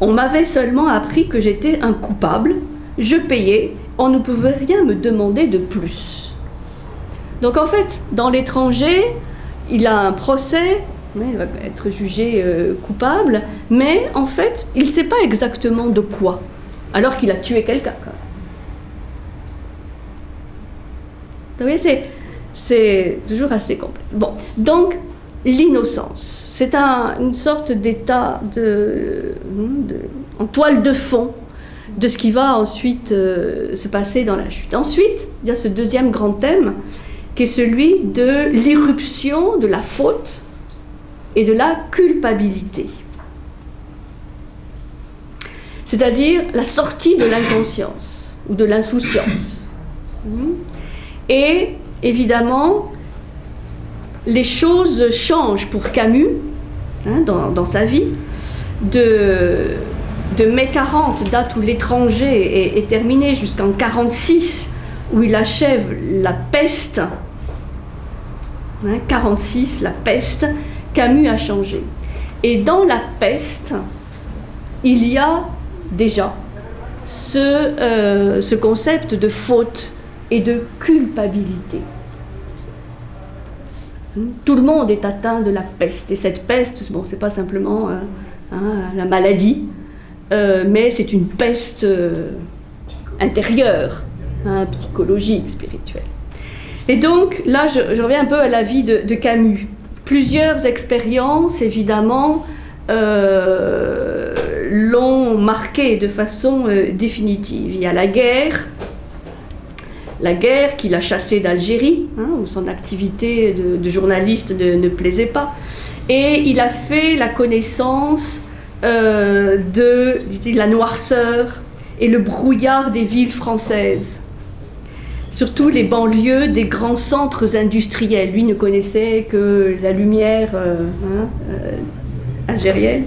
S1: On m'avait seulement appris que j'étais un coupable, je payais, on ne pouvait rien me demander de plus. Donc en fait, dans l'étranger, il a un procès, il va être jugé coupable, mais en fait, il ne sait pas exactement de quoi, alors qu'il a tué quelqu'un. Vous voyez, c'est toujours assez complexe. Bon, donc, l'innocence, c'est une sorte d'état en toile de fond de ce qui va ensuite se passer dans la chute. Ensuite, il y a ce deuxième grand thème qui est celui de l'irruption de la faute et de la culpabilité. C'est-à-dire la sortie de l'inconscience ou de l'insouciance. Et évidemment, les choses changent pour Camus dans sa vie. De mai 40, date où l'étranger est terminé, jusqu'en 46, où il achève La Peste. 46, La Peste, Camus a changé. Et dans La Peste, il y a déjà ce concept de faute et de culpabilité. Tout le monde est atteint de la peste. Et cette peste, bon, c'est pas simplement la maladie, mais c'est une peste intérieure, psychologique, spirituelle. Et donc, là, je reviens un peu à la vie de Camus. Plusieurs expériences, évidemment, l'ont marqué de façon définitive. Il y a la guerre qui l'a chassé d'Algérie, où son activité de journaliste ne plaisait pas. Et il a fait la connaissance de la noirceur et le brouillard des villes françaises. Surtout les banlieues des grands centres industriels. Lui ne connaissait que la lumière algérienne.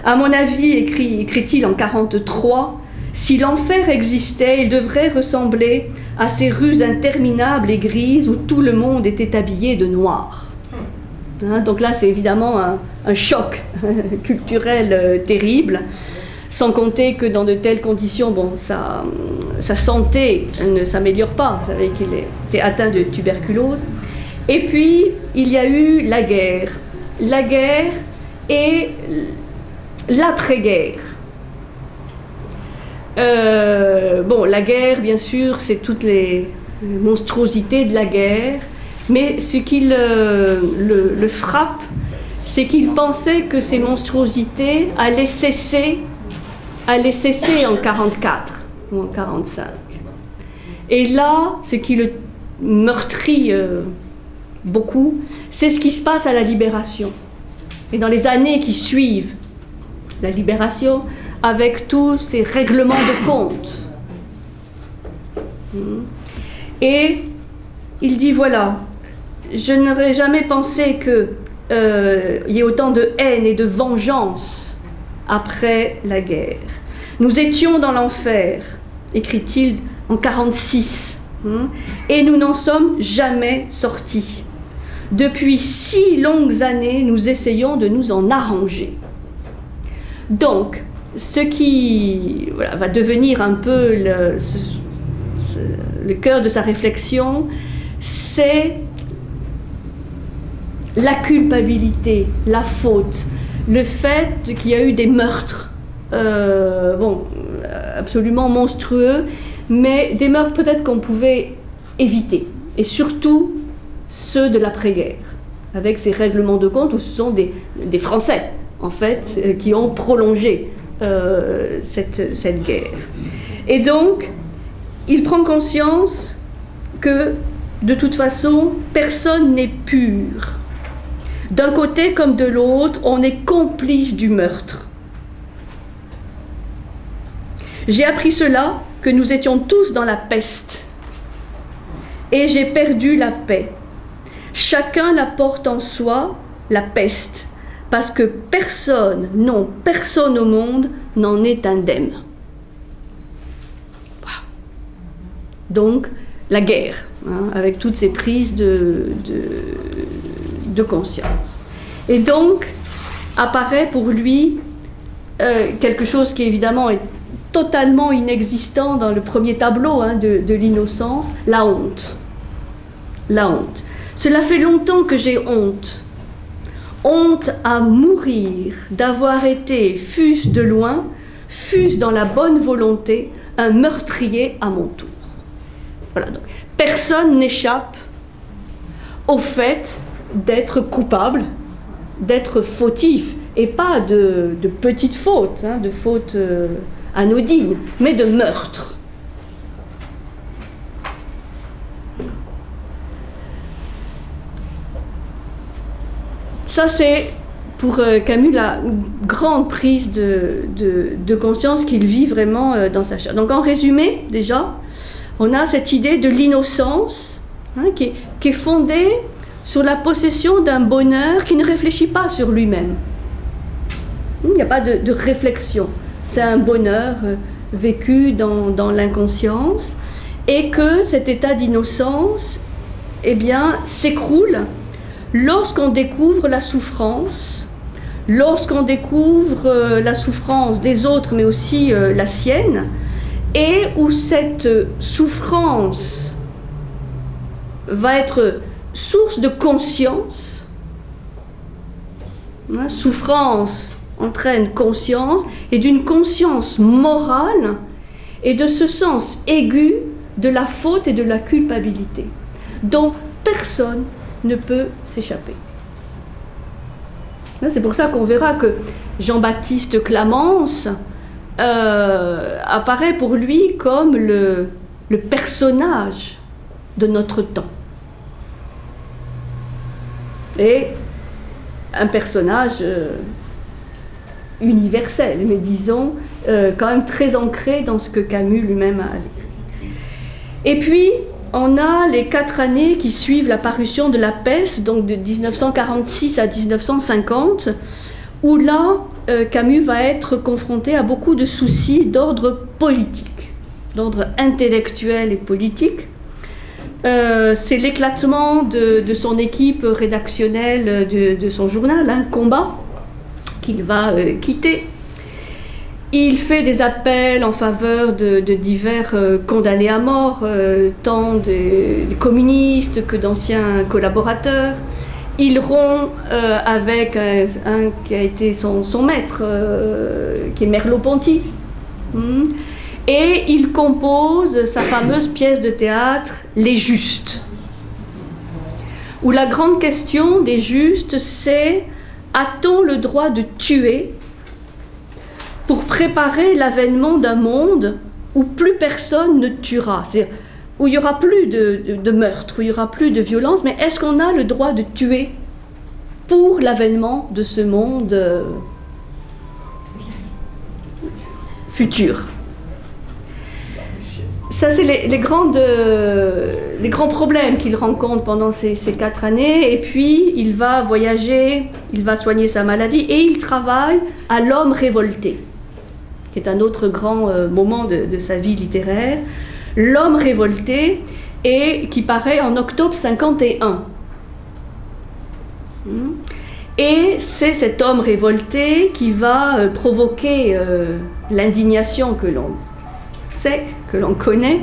S1: À mon avis, écrit-il en 1943, si l'enfer existait, il devrait ressembler à ces rues interminables et grises où tout le monde était habillé de noir. Donc là, c'est évidemment un choc culturel terrible, sans compter que dans de telles conditions, bon, sa santé ne s'améliore pas. Vous savez qu'il était atteint de tuberculose. Et puis, il y a eu la guerre. La guerre et l'après-guerre. La guerre, bien sûr, c'est toutes les monstruosités de la guerre, mais ce qui le frappe, c'est qu'il pensait que ces monstruosités allaient cesser en 1944 ou en 1945. Et là, ce qui le meurtrit beaucoup, c'est ce qui se passe à la Libération. Et dans les années qui suivent la Libération, avec tous ces règlements de compte. Et il dit, voilà, je n'aurais jamais pensé qu'il y ait autant de haine et de vengeance après la guerre. Nous étions dans l'enfer, écrit-il en 1946, et nous n'en sommes jamais sortis. Depuis 6 longues années, nous essayons de nous en arranger. Donc, ce qui va devenir un peu le cœur de sa réflexion, c'est la culpabilité, la faute, le fait qu'il y a eu des meurtres, absolument monstrueux, mais des meurtres peut-être qu'on pouvait éviter, et surtout ceux de l'après-guerre, avec ces règlements de compte où ce sont des Français, en fait, qui ont prolongé cette guerre. Et donc, il prend conscience que, de toute façon, personne n'est pur. D'un côté comme de l'autre, on est complice du meurtre. J'ai appris cela, que nous étions tous dans la peste. Et j'ai perdu la paix. Chacun la porte en soi, la peste, parce que personne au monde n'en est indemne. Wow. Donc, la guerre, avec toutes ces prises de conscience. Et donc, apparaît pour lui quelque chose qui évidemment est totalement inexistant dans le premier tableau de l'innocence, la honte. La honte. Cela fait longtemps que j'ai honte. Honte à mourir d'avoir été, fût-ce de loin, fût-ce dans la bonne volonté, un meurtrier à mon tour. Voilà, donc, personne n'échappe au fait d'être coupable, d'être fautif, et pas de petites fautes, de fautes anodines, mais de meurtre. Ça, c'est pour Camus la grande prise de conscience qu'il vit vraiment dans sa chair. Donc en résumé, déjà, on a cette idée de l'innocence qui est fondée sur la possession d'un bonheur qui ne réfléchit pas sur lui-même. Il n'y a pas de réflexion. C'est un bonheur vécu dans l'inconscience, et que cet état d'innocence, eh bien, s'écroule lorsqu'on découvre la souffrance, lorsqu'on découvre la souffrance des autres, mais aussi la sienne, et où cette souffrance va être source de conscience. Souffrance entraîne conscience, et d'une conscience morale, et de ce sens aigu de la faute et de la culpabilité, dont personne ne peut s'échapper. C'est pour ça qu'on verra que Jean-Baptiste Clamence apparaît pour lui comme le personnage de notre temps. Et un personnage universel, mais disons quand même très ancré dans ce que Camus lui-même a vécu. Et puis, on a les 4 années qui suivent la parution de La Peste, donc de 1946 à 1950, où là, Camus va être confronté à beaucoup de soucis d'ordre politique, d'ordre intellectuel et politique. C'est l'éclatement de son équipe rédactionnelle de son journal, Combat, qu'il va quitter. Il fait des appels en faveur de divers condamnés à mort, tant des communistes que d'anciens collaborateurs. Il rompt avec un qui a été son maître, qui est Merleau-Ponty. Et il compose sa fameuse pièce de théâtre « Les Justes », où la grande question des justes, c'est « a-t-on le droit de tuer ?» pour préparer l'avènement d'un monde où plus personne ne tuera, c'est-à-dire où il n'y aura plus de meurtre, où il n'y aura plus de violence, mais est-ce qu'on a le droit de tuer pour l'avènement de ce monde futur? Ça, c'est les grands problèmes qu'il rencontre pendant ces 4 années. Et puis, il va voyager, il va soigner sa maladie, et il travaille à L'Homme révolté, qui est un autre grand moment de sa vie littéraire. L'Homme révolté, et qui paraît en octobre 51. Et c'est cet homme révolté qui va provoquer l'indignation que l'on sait, que l'on connaît,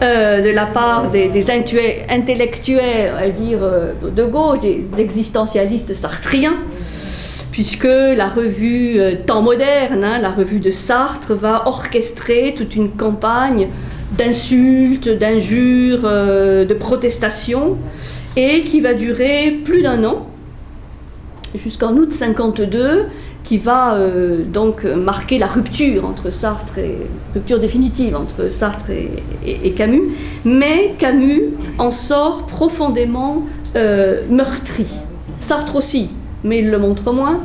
S1: de la part des intellectuels, à dire de gauche, des existentialistes sartriens, puisque la revue Temps moderne, la revue de Sartre, va orchestrer toute une campagne d'insultes, d'injures, de protestations, et qui va durer plus d'1 an, jusqu'en août 52, qui va donc marquer la rupture entre Sartre rupture définitive entre Sartre et Camus, mais Camus en sort profondément meurtri. Sartre aussi, mais il le montre moins.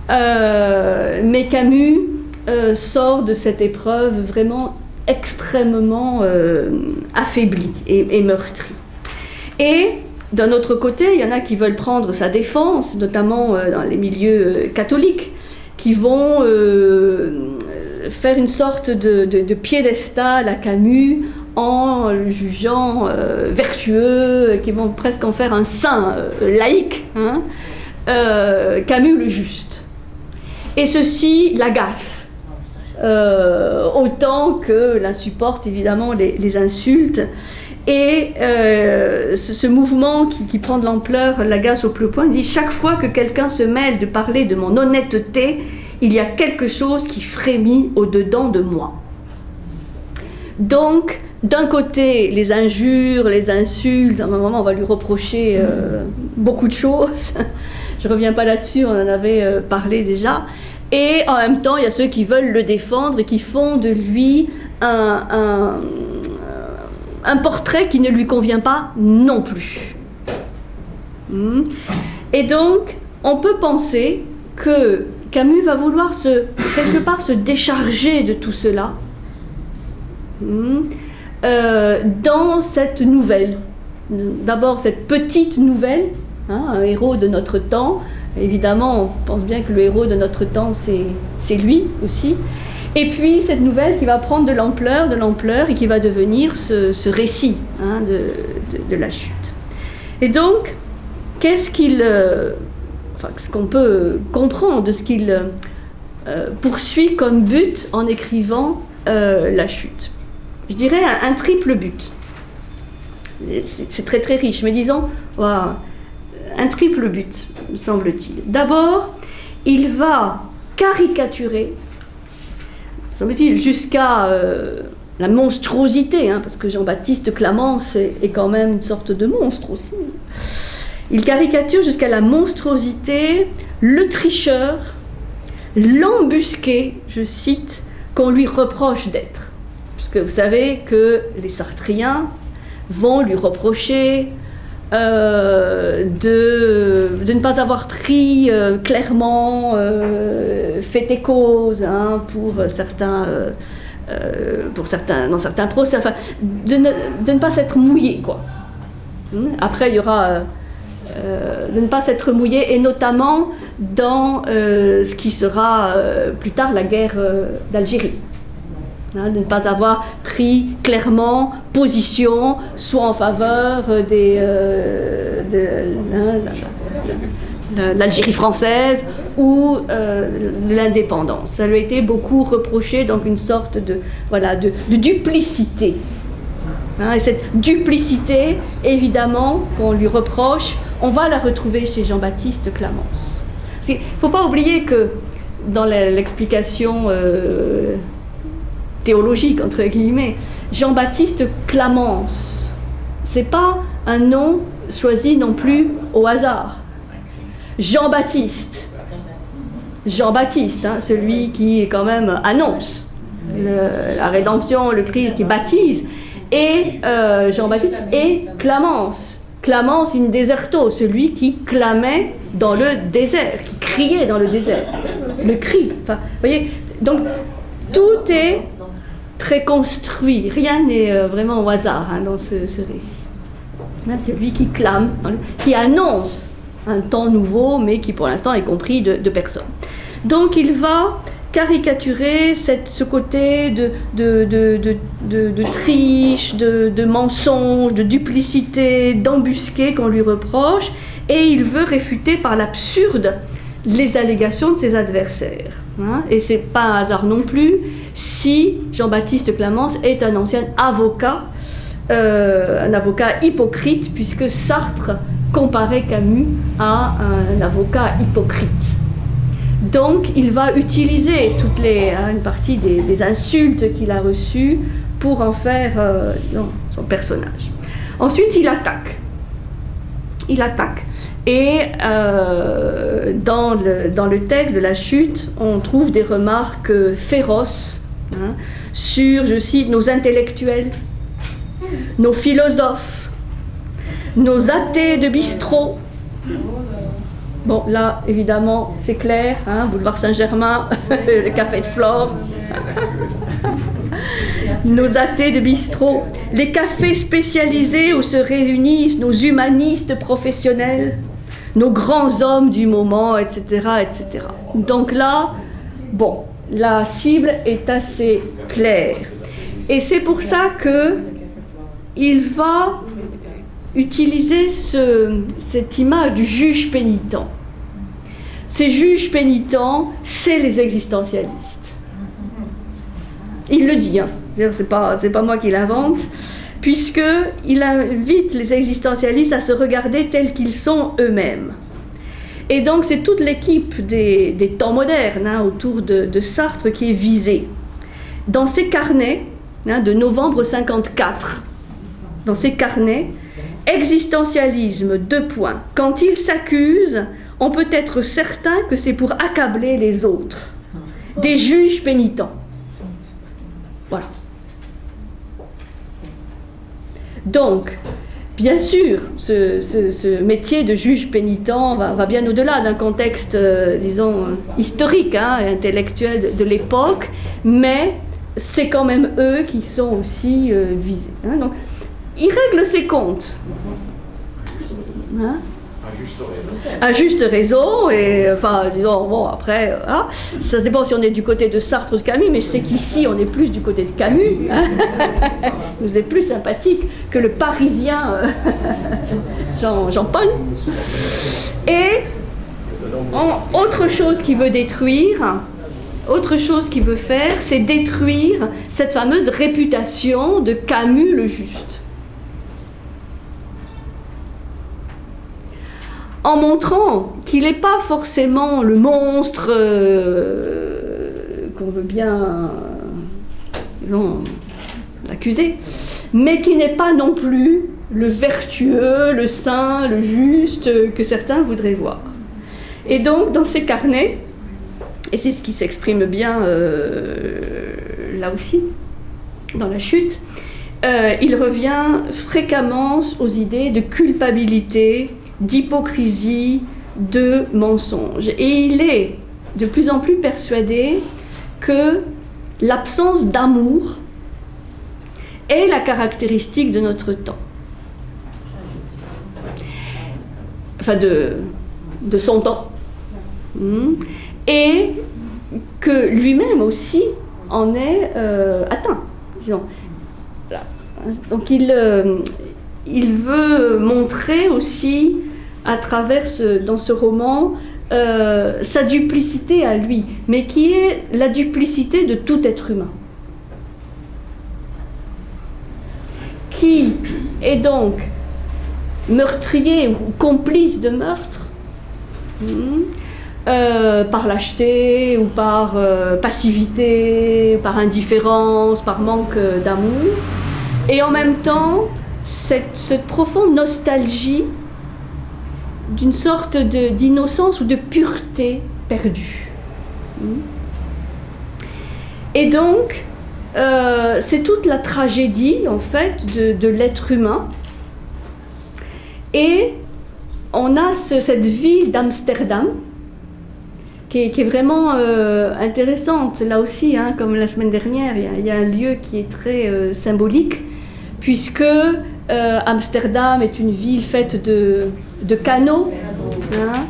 S1: Mais Camus sort de cette épreuve vraiment extrêmement affaibli et meurtri. Et d'un autre côté, il y en a qui veulent prendre sa défense, notamment dans les milieux catholiques, qui vont faire une sorte de piédestal à Camus en le jugeant vertueux, qui vont presque en faire un saint laïque, Camus le juste. Et ceci l'agace, autant que l'insupporte évidemment les insultes. Et ce mouvement qui prend de l'ampleur l'agace au plus haut point. Il dit: chaque fois que quelqu'un se mêle de parler de mon honnêteté, il y a quelque chose qui frémit au-dedans de moi. Donc, d'un côté, les injures, les insultes, à un moment on va lui reprocher beaucoup de choses. Je ne reviens pas là-dessus, on en avait parlé déjà. Et en même temps, il y a ceux qui veulent le défendre et qui font de lui un portrait qui ne lui convient pas non plus. Et donc, on peut penser que Camus va vouloir quelque part se décharger de tout cela dans cette nouvelle. D'abord, cette petite nouvelle, un héros de notre temps. Évidemment, on pense bien que le héros de notre temps, c'est lui aussi. Et puis cette nouvelle qui va prendre de l'ampleur et qui va devenir ce récit de la chute. Et donc, ce qu'on peut comprendre de ce qu'il poursuit comme but en écrivant la chute? Je dirais un triple but. C'est très très riche, mais disons, wow, un triple but, me semble-t-il. D'abord, il va caricaturer, semble-t-il, jusqu'à la monstruosité, parce que Jean-Baptiste Clamence est quand même une sorte de monstre aussi. Il caricature jusqu'à la monstruosité le tricheur, l'embusqué, je cite, qu'on lui reproche d'être. Puisque vous savez que les Sartriens vont lui reprocher de ne pas avoir pris clairement fait et cause dans certains procès, enfin, de ne pas s'être mouillé, quoi. Après, il y aura de ne pas s'être mouillé, et notamment dans ce qui sera plus tard la guerre d'Algérie. De ne pas avoir pris clairement position, soit en faveur de l'Algérie française ou de l'indépendance. Ça lui a été beaucoup reproché, donc une sorte de duplicité. Et cette duplicité, évidemment, qu'on lui reproche, on va la retrouver chez Jean-Baptiste Clamence. Il ne faut pas oublier que dans l'explication théologique, entre guillemets, Jean-Baptiste Clamence, c'est pas un nom choisi non plus au hasard. Jean-Baptiste, celui qui quand même annonce la rédemption, le Christ, qui baptise, et Jean-Baptiste, et Clamence in deserto, celui qui clamait dans le désert, qui criait dans le désert, le cri. Enfin, vous voyez, donc tout est très construit, rien n'est vraiment au hasard dans ce récit. Celui qui clame, qui annonce un temps nouveau, mais qui pour l'instant est compris de personne. Donc il va caricaturer ce côté de triche, de mensonge, de duplicité, d'embusqué qu'on lui reproche, et il veut réfuter par l'absurde les allégations de ses adversaires. Et c'est pas un hasard non plus si Jean-Baptiste Clamence est un ancien avocat, un avocat hypocrite, puisque Sartre comparait Camus à un avocat hypocrite. Donc il va utiliser une partie des insultes qu'il a reçues pour en faire son personnage. Ensuite il attaque. Et dans le texte de la chute, on trouve des remarques féroces sur, je cite, nos intellectuels, nos philosophes, nos athées de bistrot. Bon, là, évidemment, c'est clair, boulevard Saint-Germain, le café de Flore, nos athées de bistrot, les cafés spécialisés où se réunissent nos humanistes professionnels, nos grands hommes du moment, etc., etc. Donc là, bon, la cible est assez claire. Et c'est pour ça qu'il va utiliser cette image du juge pénitent. ces juges pénitents, c'est les existentialistes. Il le dit, hein. C'est pas moi qui l'invente, puisqu'il invite les existentialistes à se regarder tels qu'ils sont eux-mêmes. Et donc c'est toute l'équipe des temps modernes, hein, autour de Sartre qui est visée. Dans ses carnets, hein, de novembre 54, dans ses carnets, existentialisme, 2 points. Quand il s'accuse, on peut être certain que c'est pour accabler les autres. Des juges pénitents. Voilà. Donc, bien sûr, ce métier de juge pénitent va bien au-delà d'un contexte, disons, historique, hein, intellectuel de l'époque, mais c'est quand même eux qui sont aussi visés. Hein, donc, il règle ses comptes. Hein? À juste raison, et enfin, disons, bon, après, hein, ça dépend si on est du côté de Sartre ou de Camus, mais je sais qu'ici, on est plus du côté de Camus. Hein. Il nous est plus sympathique que le Parisien Jean-Paul. Et autre chose qu'il veut détruire, autre chose qu'il veut faire, c'est détruire cette fameuse réputation de Camus le juste. En montrant qu'il n'est pas forcément le monstre qu'on veut bien, disons, l'accuser, mais qui n'est pas non plus le vertueux, le saint, le juste que certains voudraient voir. Et donc, dans ces carnets, et c'est ce qui s'exprime bien là aussi, dans la chute, il revient fréquemment aux idées de culpabilité, d'hypocrisie, de mensonge. Et il est de plus en plus persuadé que l'absence d'amour est la caractéristique de notre temps. Enfin, de son temps. Et que lui-même aussi en est atteint, disons. Voilà. Donc il veut montrer aussi, à travers dans ce roman, sa duplicité à lui, mais qui est la duplicité de tout être humain. Qui est donc meurtrier ou complice de meurtre, par lâcheté ou par passivité, par indifférence, par manque d'amour, et en même temps cette profonde nostalgie d'une sorte d'innocence ou de pureté perdue. Et donc, c'est toute la tragédie, en fait, de l'être humain. Et on a cette ville d'Amsterdam, qui est vraiment intéressante, là aussi, hein, comme la semaine dernière, il y a un lieu qui est très symbolique, puisque Amsterdam est une ville faite de canaux, hein,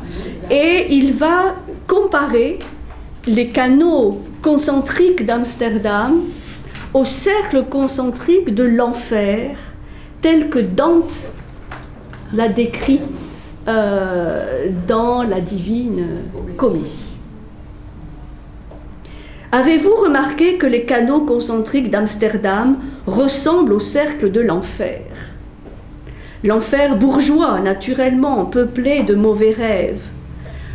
S1: et il va comparer les canaux concentriques d'Amsterdam au cercle concentrique de l'enfer, tel que Dante l'a décrit dans la Divine Comédie. Avez-vous remarqué que les canaux concentriques d'Amsterdam ressemblent au cercle de l'enfer? L'enfer bourgeois, naturellement, peuplé de mauvais rêves.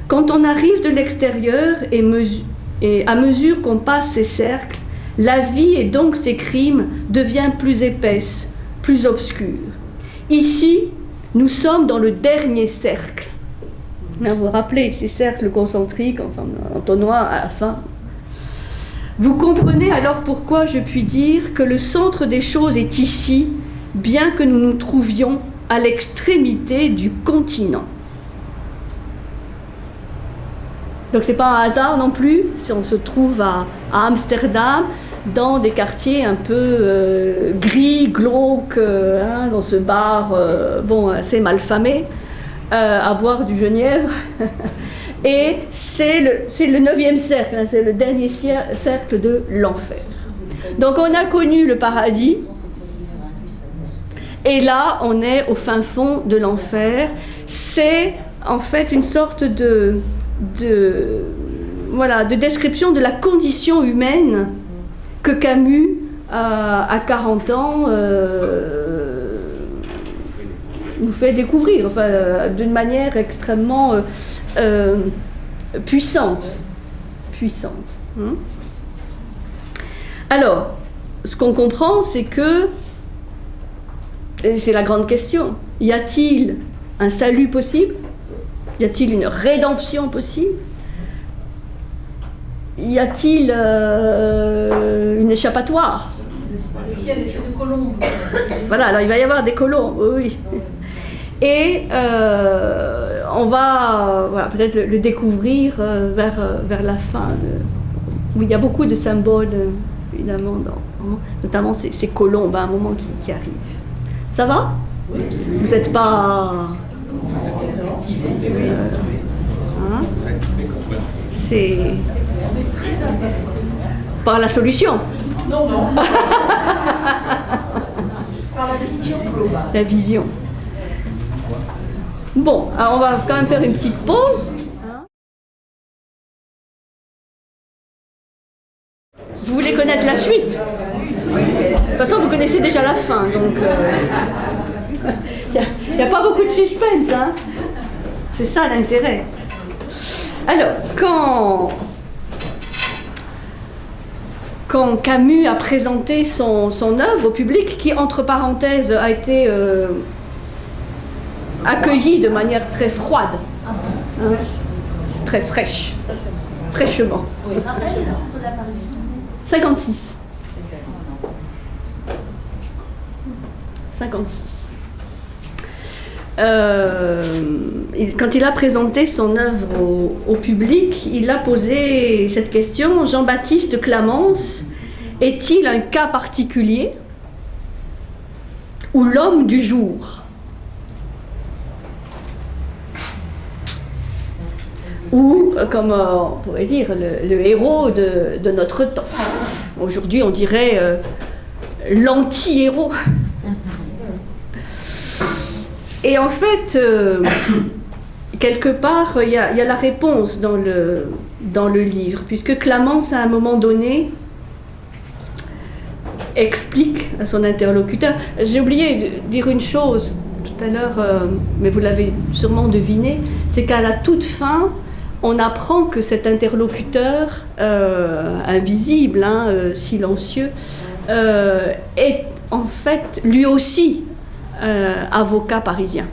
S1: Quand on arrive de l'extérieur et à mesure qu'on passe ces cercles, la vie et donc ses crimes devient plus épaisse, plus obscure. Ici, nous sommes dans le dernier cercle. Vous vous rappelez ces cercles concentriques, enfin, entonnoir à la fin. Vous comprenez alors pourquoi je puis dire que le centre des choses est ici, bien que nous nous trouvions à l'extrémité du continent. Donc c'est pas un hasard non plus si on se trouve à Amsterdam, dans des quartiers un peu gris, glauques, hein, dans ce bar assez malfamé, à boire du genièvre. Et c'est le 9e cercle, hein, c'est le dernier cercle de l'enfer. Donc on a connu le paradis, et là on est au fin fond de l'enfer. C'est en fait une sorte de description de la condition humaine que Camus, à 40 ans, nous fait découvrir, enfin, d'une manière extrêmement puissante. Hein. Alors, ce qu'on comprend, c'est que, et c'est la grande question, y a-t-il un salut possible? Y a-t-il une rédemption possible? Y a-t-il une échappatoire?
S2: Le ciel est fait de colombes.
S1: Voilà, alors il va y avoir des colombes, oui. Et on va peut-être le découvrir vers la fin, où il y a beaucoup de symboles, évidemment, notamment ces colombes, à un moment qui arrivent. Ça va? Vous n'êtes pas... hein? C'est... Par la solution.
S2: Non. Par la vision globale.
S1: La vision. Bon, alors on va quand même faire une petite pause. Vous voulez connaître la suite? De toute façon, vous connaissez déjà la fin, donc il n'y a pas beaucoup de suspense, hein. C'est ça l'intérêt. Alors, quand Camus a présenté son œuvre au public, qui entre parenthèses a été accueillie de manière très froide, hein, très fraîchement. 56. Quand il a présenté son œuvre au public, il a posé cette question: Jean-Baptiste Clamence est-il un cas particulier ou l'homme du jour? Ou, comme on pourrait dire, le héros de notre temps. Aujourd'hui, on dirait l'anti-héros. Et en fait, quelque part, il y a la réponse dans le livre, puisque Clamence, à un moment donné, explique à son interlocuteur. J'ai oublié de dire une chose tout à l'heure, mais vous l'avez sûrement deviné, c'est qu'à la toute fin, on apprend que cet interlocuteur invisible, silencieux, est en fait lui aussi avocat parisien.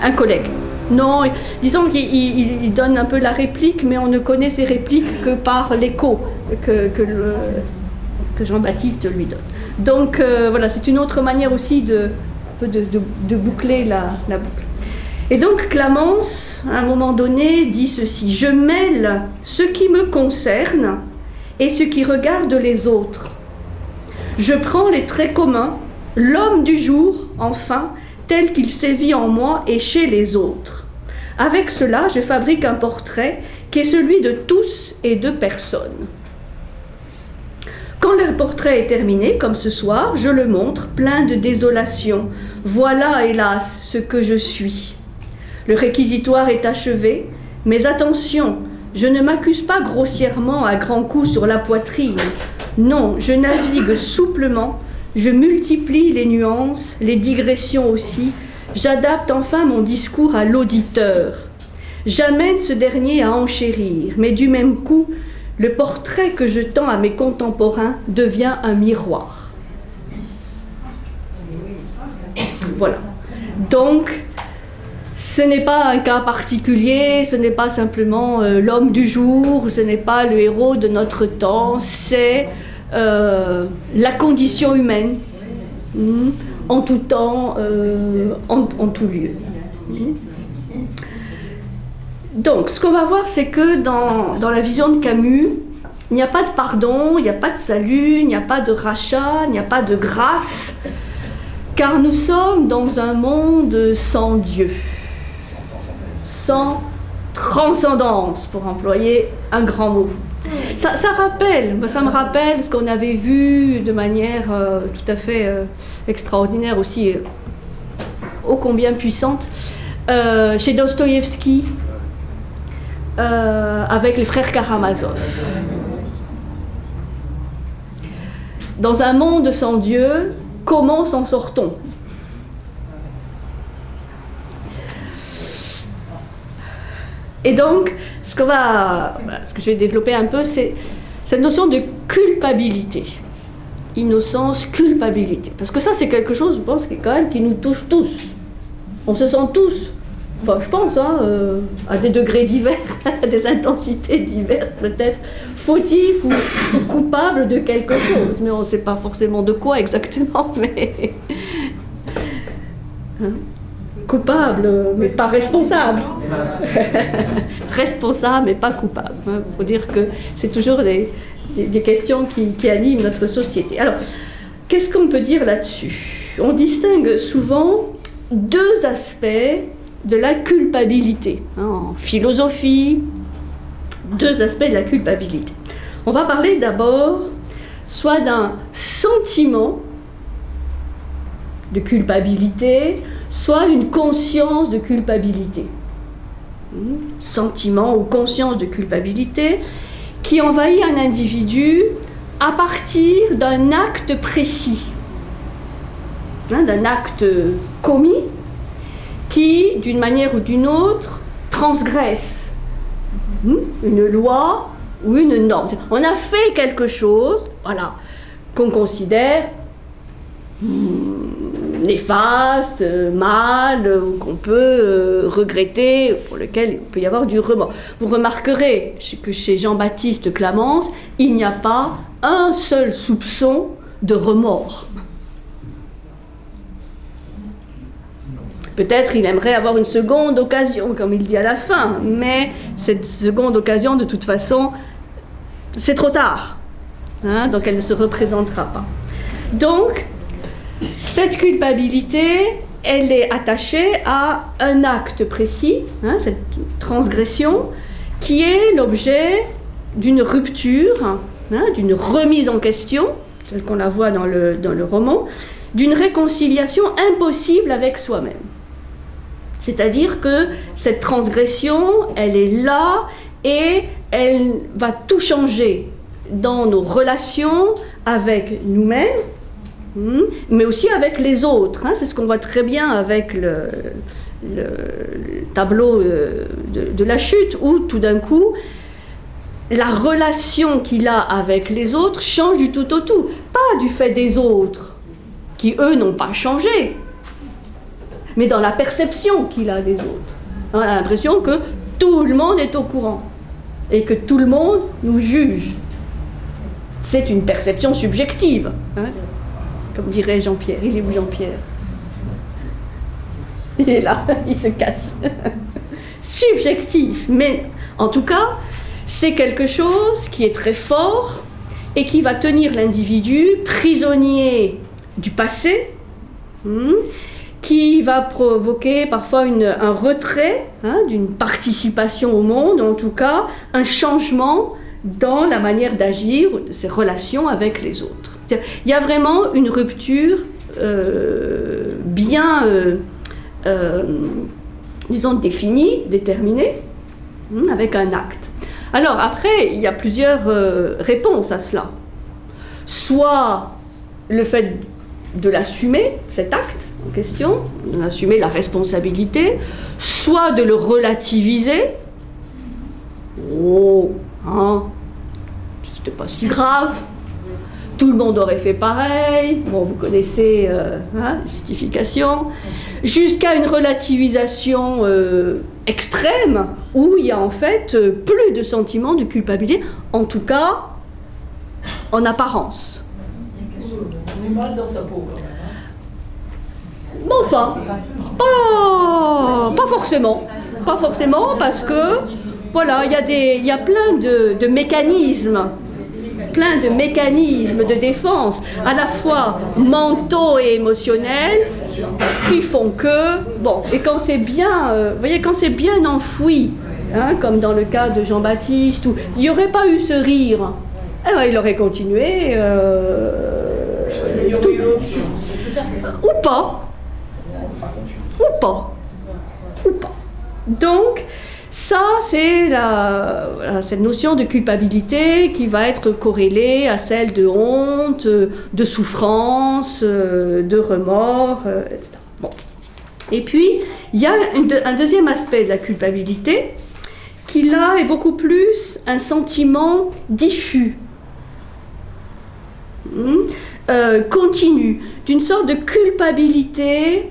S1: Un collègue. Non, disons qu'il donne un peu la réplique, mais on ne connaît ses répliques que par l'écho que Jean-Baptiste lui donne. Donc voilà, c'est une autre manière aussi de boucler la boucle. Et donc Clamence, à un moment donné, dit ceci: je mêle ce qui me concerne et ce qui regarde les autres. Je prends les traits communs, l'homme du jour, enfin, tel qu'il sévit en moi et chez les autres. Avec cela, je fabrique un portrait qui est celui de tous et de personne. Quand le portrait est terminé, comme ce soir, je le montre, plein de désolation. Voilà, hélas, ce que je suis. Le réquisitoire est achevé, mais attention, je ne m'accuse pas grossièrement à grands coups sur la poitrine. Non, je navigue souplement, je multiplie les nuances, les digressions aussi, j'adapte enfin mon discours à l'auditeur. J'amène ce dernier à enchérir, mais du même coup, le portrait que je tends à mes contemporains devient un miroir. Voilà. Donc, ce n'est pas un cas particulier, ce n'est pas simplement l'homme du jour, ce n'est pas le héros de notre temps, c'est la condition humaine, en tout temps, en tout lieu. Donc, ce qu'on va voir, c'est que dans la vision de Camus, il n'y a pas de pardon, il n'y a pas de salut, il n'y a pas de rachat, il n'y a pas de grâce, car nous sommes dans un monde sans Dieu, sans transcendance, pour employer un grand mot. Ça me rappelle ce qu'on avait vu de manière tout à fait extraordinaire aussi, ô combien puissante, chez Dostoïevski, avec les frères Karamazov. Dans un monde sans Dieu, comment s'en sort-on? Et donc, ce que je vais développer un peu, c'est cette notion de culpabilité. Innocence, culpabilité. Parce que ça, c'est quelque chose, je pense, qui nous touche tous. On se sent tous, enfin, je pense, à des degrés divers, à des intensités diverses, peut-être fautifs ou coupables de quelque chose. Mais on ne sait pas forcément de quoi exactement, mais... Coupable, mais pas responsable. Responsable, mais pas coupable. Il faut dire que c'est toujours des questions qui animent notre société. Alors, qu'est-ce qu'on peut dire là-dessus? On distingue souvent deux aspects de la culpabilité. En philosophie, deux aspects de la culpabilité. On va parler d'abord soit d'un sentiment de culpabilité, soit une conscience de culpabilité. Sentiment ou conscience de culpabilité qui envahit un individu à partir d'un acte précis, d'un acte commis qui, d'une manière ou d'une autre, transgresse une loi ou une norme. On a fait quelque chose, voilà, qu'on considère néfaste, mal, qu'on peut regretter, pour lequel il peut y avoir du remords. Vous remarquerez que chez Jean-Baptiste Clamence, il n'y a pas un seul soupçon de remords. Peut-être il aimerait avoir une seconde occasion, comme il dit à la fin, mais cette seconde occasion, de toute façon, c'est trop tard. Donc elle ne se représentera pas. Donc, cette culpabilité, elle est attachée à un acte précis, cette transgression, qui est l'objet d'une rupture, d'une remise en question, telle qu'on la voit dans le roman, d'une réconciliation impossible avec soi-même. C'est-à-dire que cette transgression, elle est là et elle va tout changer dans nos relations avec nous-mêmes, mais aussi avec les autres. C'est ce qu'on voit très bien avec le tableau de la chute, où tout d'un coup, la relation qu'il a avec les autres change du tout au tout. Pas du fait des autres, qui eux n'ont pas changé, mais dans la perception qu'il a des autres. On a l'impression que tout le monde est au courant et que tout le monde nous juge. C'est une perception subjective, comme dirait Jean-Pierre. Il est où, Jean-Pierre? Il est là, il se cache. Subjectif, mais en tout cas, c'est quelque chose qui est très fort et qui va tenir l'individu prisonnier du passé, qui va provoquer parfois un retrait d'une participation au monde, en tout cas un changement dans la manière d'agir, de ses relations avec les autres. Il y a vraiment une rupture bien, disons, définie, déterminée, avec un acte. Alors après, il y a plusieurs réponses à cela. Soit le fait de l'assumer, cet acte en question, d'assumer la responsabilité, soit de le relativiser. Oh, c'était pas si grave, tout le monde aurait fait pareil, bon, vous connaissez la justification, jusqu'à une relativisation extrême, où il y a en fait plus de sentiment de culpabilité, en tout cas en apparence.
S2: On est mal dans sa peau quand même.
S1: Bon, enfin, pas forcément. Pas forcément, parce que, voilà, il y a plein de mécanismes, de défense, à la fois mentaux et émotionnels, qui font que, bon, et quand c'est bien, vous voyez, quand c'est bien enfoui, comme dans le cas de Jean-Baptiste, où il n'y aurait pas eu ce rire, il aurait continué, ou pas. Donc, ça, c'est cette notion de culpabilité qui va être corrélée à celle de honte, de souffrance, de remords, etc. Bon. Et puis, il y a un deuxième aspect de la culpabilité qui, là, est beaucoup plus un sentiment diffus, continu, d'une sorte de culpabilité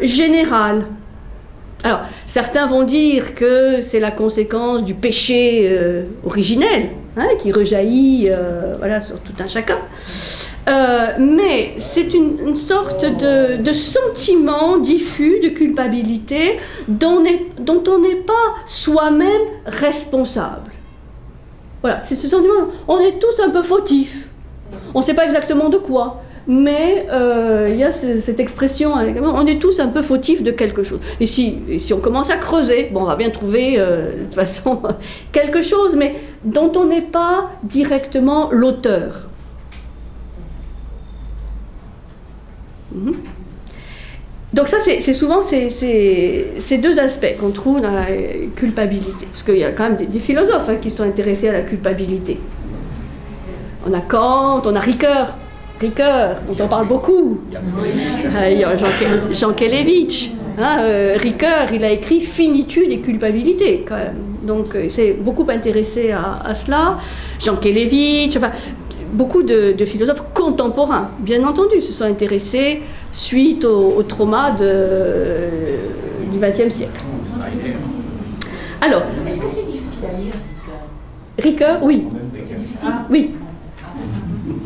S1: générale. Alors, certains vont dire que c'est la conséquence du péché originel, qui rejaillit sur tout un chacun. Mais c'est une sorte de sentiment diffus de culpabilité dont on n'est pas soi-même responsable. Voilà, c'est ce sentiment, on est tous un peu fautifs. On ne sait pas exactement de quoi. Mais il y a cette expression, on est tous un peu fautifs de quelque chose. Et si on commence à creuser, on va bien trouver de toute façon quelque chose, mais dont on n'est pas directement l'auteur. Donc ça, c'est souvent ces deux aspects qu'on trouve dans la culpabilité. Parce qu'il y a quand même des philosophes qui sont intéressés à la culpabilité. On a Kant, on a Ricoeur, dont on parle beaucoup. Jean Kelevitch. Ricoeur, il a écrit Finitude et culpabilité, quand même. Donc, il s'est beaucoup intéressé à cela. Jean Kelevitch, beaucoup de philosophes contemporains, bien entendu, se sont intéressés suite au trauma du XXe siècle. Alors,
S2: est-ce que c'est difficile à lire,
S1: Ricoeur, oui.
S2: C'est difficile.
S1: Oui.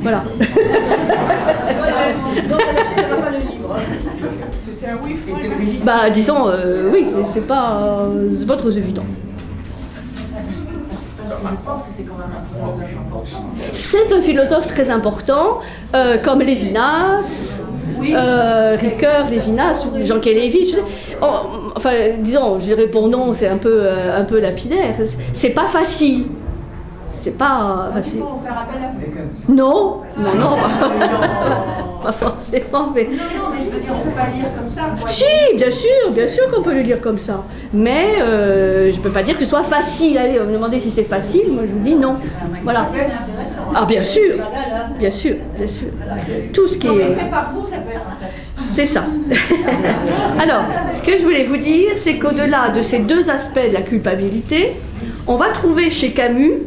S1: Voilà.
S2: C'était un oui,
S1: Disons, oui, c'est pas trop évident.
S2: Je pense que c'est quand même un philosophe important.
S1: C'est un philosophe très important, comme Lévinas, Ricoeur, Lévinas, Jean Kelevitch. Disons, je dirais pour nom, c'est un peu lapidaire. C'est pas facile. C'est pas facile.
S2: Il faut faire appel à vous.
S1: Non, pas forcément. Mais...
S2: Non, mais je veux dire, on ne peut pas le lire comme ça.
S1: Si, bien sûr qu'on peut le lire comme ça. Mais je ne peux pas dire que ce soit facile. Allez, on me demandez si c'est facile, moi je vous dis non. Voilà.
S2: Ça peut être intéressant.
S1: Ah, bien sûr. Tout ce qui est...
S2: fait par vous, ça peut être intéressant.
S1: C'est ça. Alors, ce que je voulais vous dire, c'est qu'au-delà de ces deux aspects de la culpabilité, on va trouver chez Camus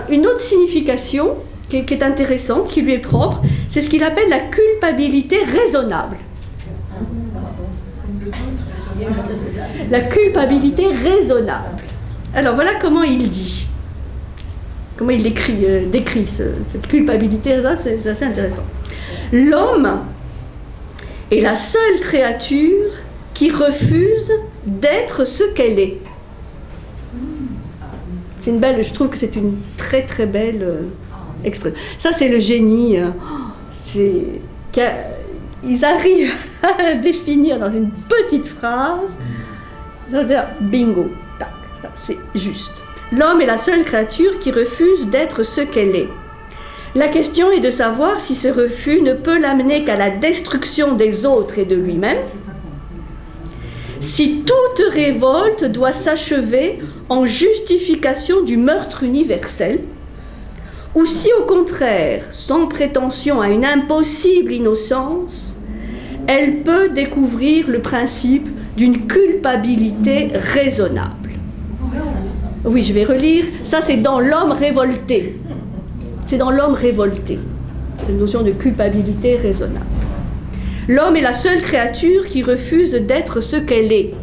S1: une autre signification qui est intéressante, qui lui est propre, c'est ce qu'il appelle la culpabilité raisonnable. La culpabilité raisonnable. Alors voilà comment il dit, comment il décrit cette culpabilité raisonnable, c'est assez intéressant. L'homme est la seule créature qui refuse d'être ce qu'elle est. Je trouve que c'est une très très belle expression. Ça, c'est le génie. Ils arrivent à définir dans une petite phrase. Bingo, tac, ça, c'est juste. L'homme est la seule créature qui refuse d'être ce qu'elle est. La question est de savoir si ce refus ne peut l'amener qu'à la destruction des autres et de lui-même. Si toute révolte doit s'achever en justification du meurtre universel, ou si au contraire, sans prétention à une impossible innocence, elle peut découvrir le principe d'une culpabilité raisonnable. Oui, je vais relire. Ça, c'est dans L'homme révolté. C'est dans L'homme révolté. Cette notion de culpabilité raisonnable. L'homme est la seule créature qui refuse d'être ce qu'elle est.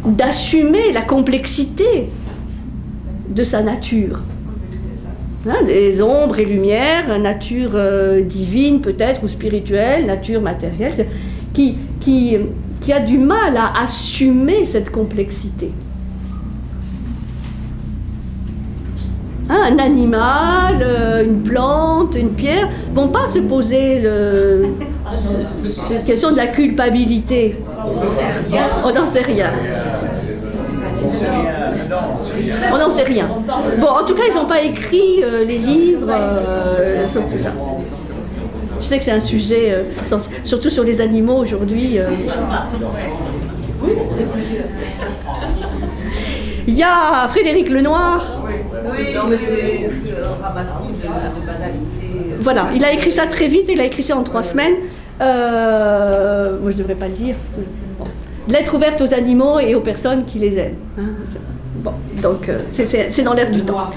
S1: D'assumer la complexité de sa nature. Des ombres et lumières, nature divine peut-être, ou spirituelle, nature matérielle, qui a du mal à assumer cette complexité. Un animal, une plante, une pierre ne vont pas se poser cette question de la culpabilité. On n'en sait rien. On n'en sait rien. Bon, en tout cas, ils n'ont pas écrit les livres sur tout ça. Je sais que c'est un sujet, surtout sur les animaux aujourd'hui. Il y a Frédéric Lenoir.
S3: Oui, mais c'est un ramassis de banalité.
S1: Voilà, il a écrit ça très vite, il a écrit ça en 3 semaines. Moi, je ne devrais pas le dire. Bon. Lettre ouverte aux animaux et aux personnes qui les aiment. Hein. Bon, donc, c'est dans l'air du temps.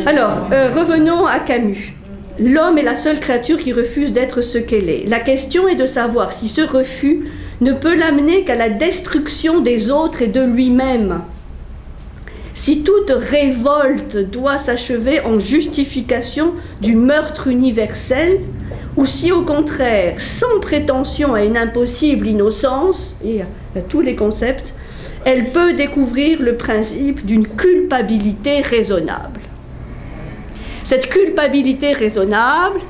S1: Alors, revenons à Camus. L'homme est la seule créature qui refuse d'être ce qu'elle est. La question est de savoir si ce refus ne peut l'amener qu'à la destruction des autres et de lui-même. Si toute révolte doit s'achever en justification du meurtre universel, ou si au contraire, sans prétention à une impossible innocence, et à tous les concepts, elle peut découvrir le principe d'une culpabilité raisonnable. Cette culpabilité raisonnable,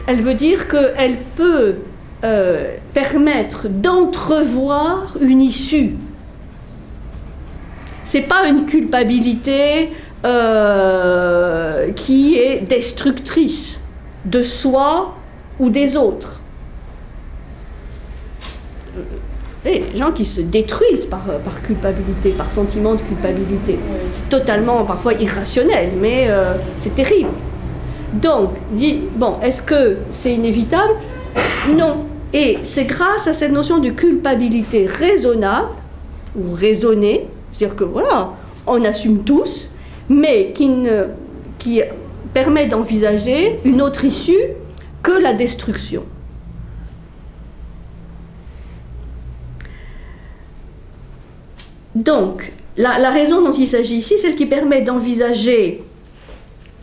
S1: elle veut dire qu'elle peut permettre d'entrevoir une issue. C'est pas une culpabilité qui est destructrice de soi ou des autres. Les gens qui se détruisent par culpabilité, par sentiment de culpabilité. C'est totalement parfois irrationnel, mais c'est terrible. Donc, bon, est-ce que c'est inévitable? Non. Et c'est grâce à cette notion de culpabilité raisonnable, ou raisonnée, c'est-à-dire que voilà, on assume tous, mais qui permet d'envisager une autre issue que la destruction. Donc, la raison dont il s'agit ici, celle qui permet d'envisager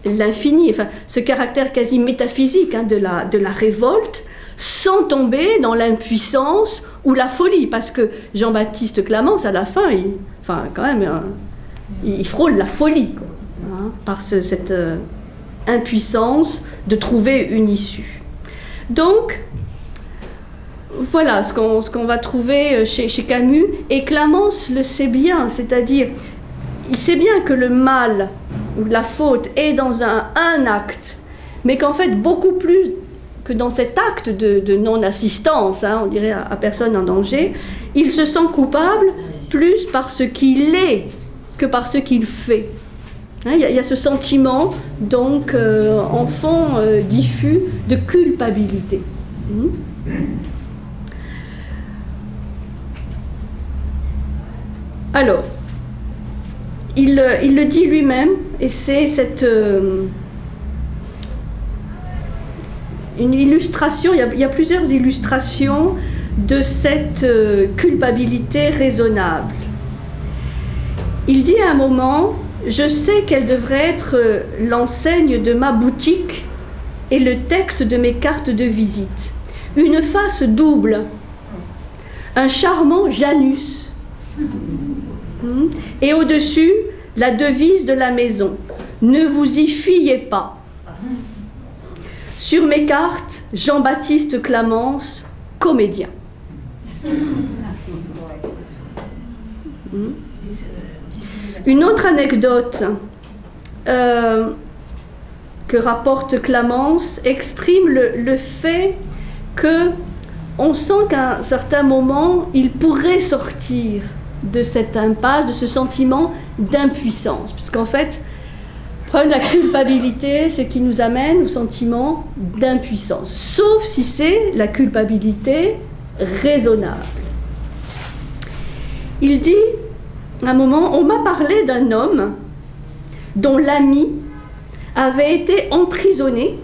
S1: l'infini, enfin, ce caractère quasi métaphysique de la révolte, sans tomber dans l'impuissance ou la folie, parce que Jean-Baptiste Clamence, à la fin, il frôle la folie, quoi, hein, par cette impuissance de trouver une issue. Donc, voilà ce qu'on va trouver chez Camus, et Clamence le sait bien, c'est-à-dire, il sait bien que le mal ou la faute est dans un acte, mais qu'en fait, beaucoup plus que dans cet acte de non-assistance, hein, on dirait à personne en danger, il se sent coupable plus par ce qu'il est que par ce qu'il fait. Hein, il y a ce sentiment, donc, en fond diffus de culpabilité. Alors, il le dit lui-même, et c'est une illustration, il y a plusieurs illustrations de cette culpabilité raisonnable. Il dit à un moment, « Je sais quelle devrait être l'enseigne de ma boutique et le texte de mes cartes de visite. Une face double, un charmant Janus. Et au-dessus, la devise de la maison, ne vous y fiez pas. Sur mes cartes, Jean-Baptiste Clamence, comédien. » Une autre anecdote que rapporte Clamence exprime le fait qu'on sent qu'à un certain moment, il pourrait sortir de cette impasse, de ce sentiment d'impuissance. Puisqu'en fait, le problème de la culpabilité, c'est qu'il nous amène au sentiment d'impuissance. Sauf si c'est la culpabilité raisonnable. Il dit, à un moment, on m'a parlé d'un homme dont l'ami avait été emprisonné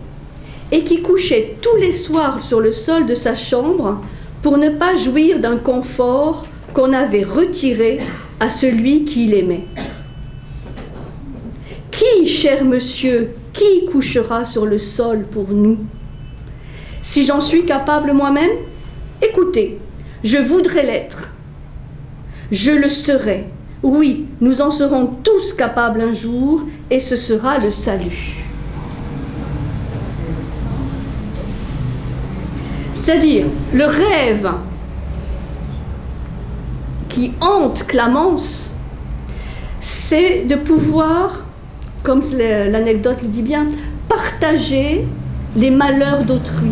S1: et qui couchait tous les soirs sur le sol de sa chambre pour ne pas jouir d'un confort qu'on avait retiré à celui qu'il aimait. Qui, cher monsieur, qui couchera sur le sol pour nous? Si j'en suis capable moi-même, écoutez, je voudrais l'être. Je le serai. Oui, nous en serons tous capables un jour, et ce sera le salut. C'est-à-dire, le rêve qui hante Clamence, c'est de pouvoir, comme l'anecdote le dit bien, partager les malheurs d'autrui.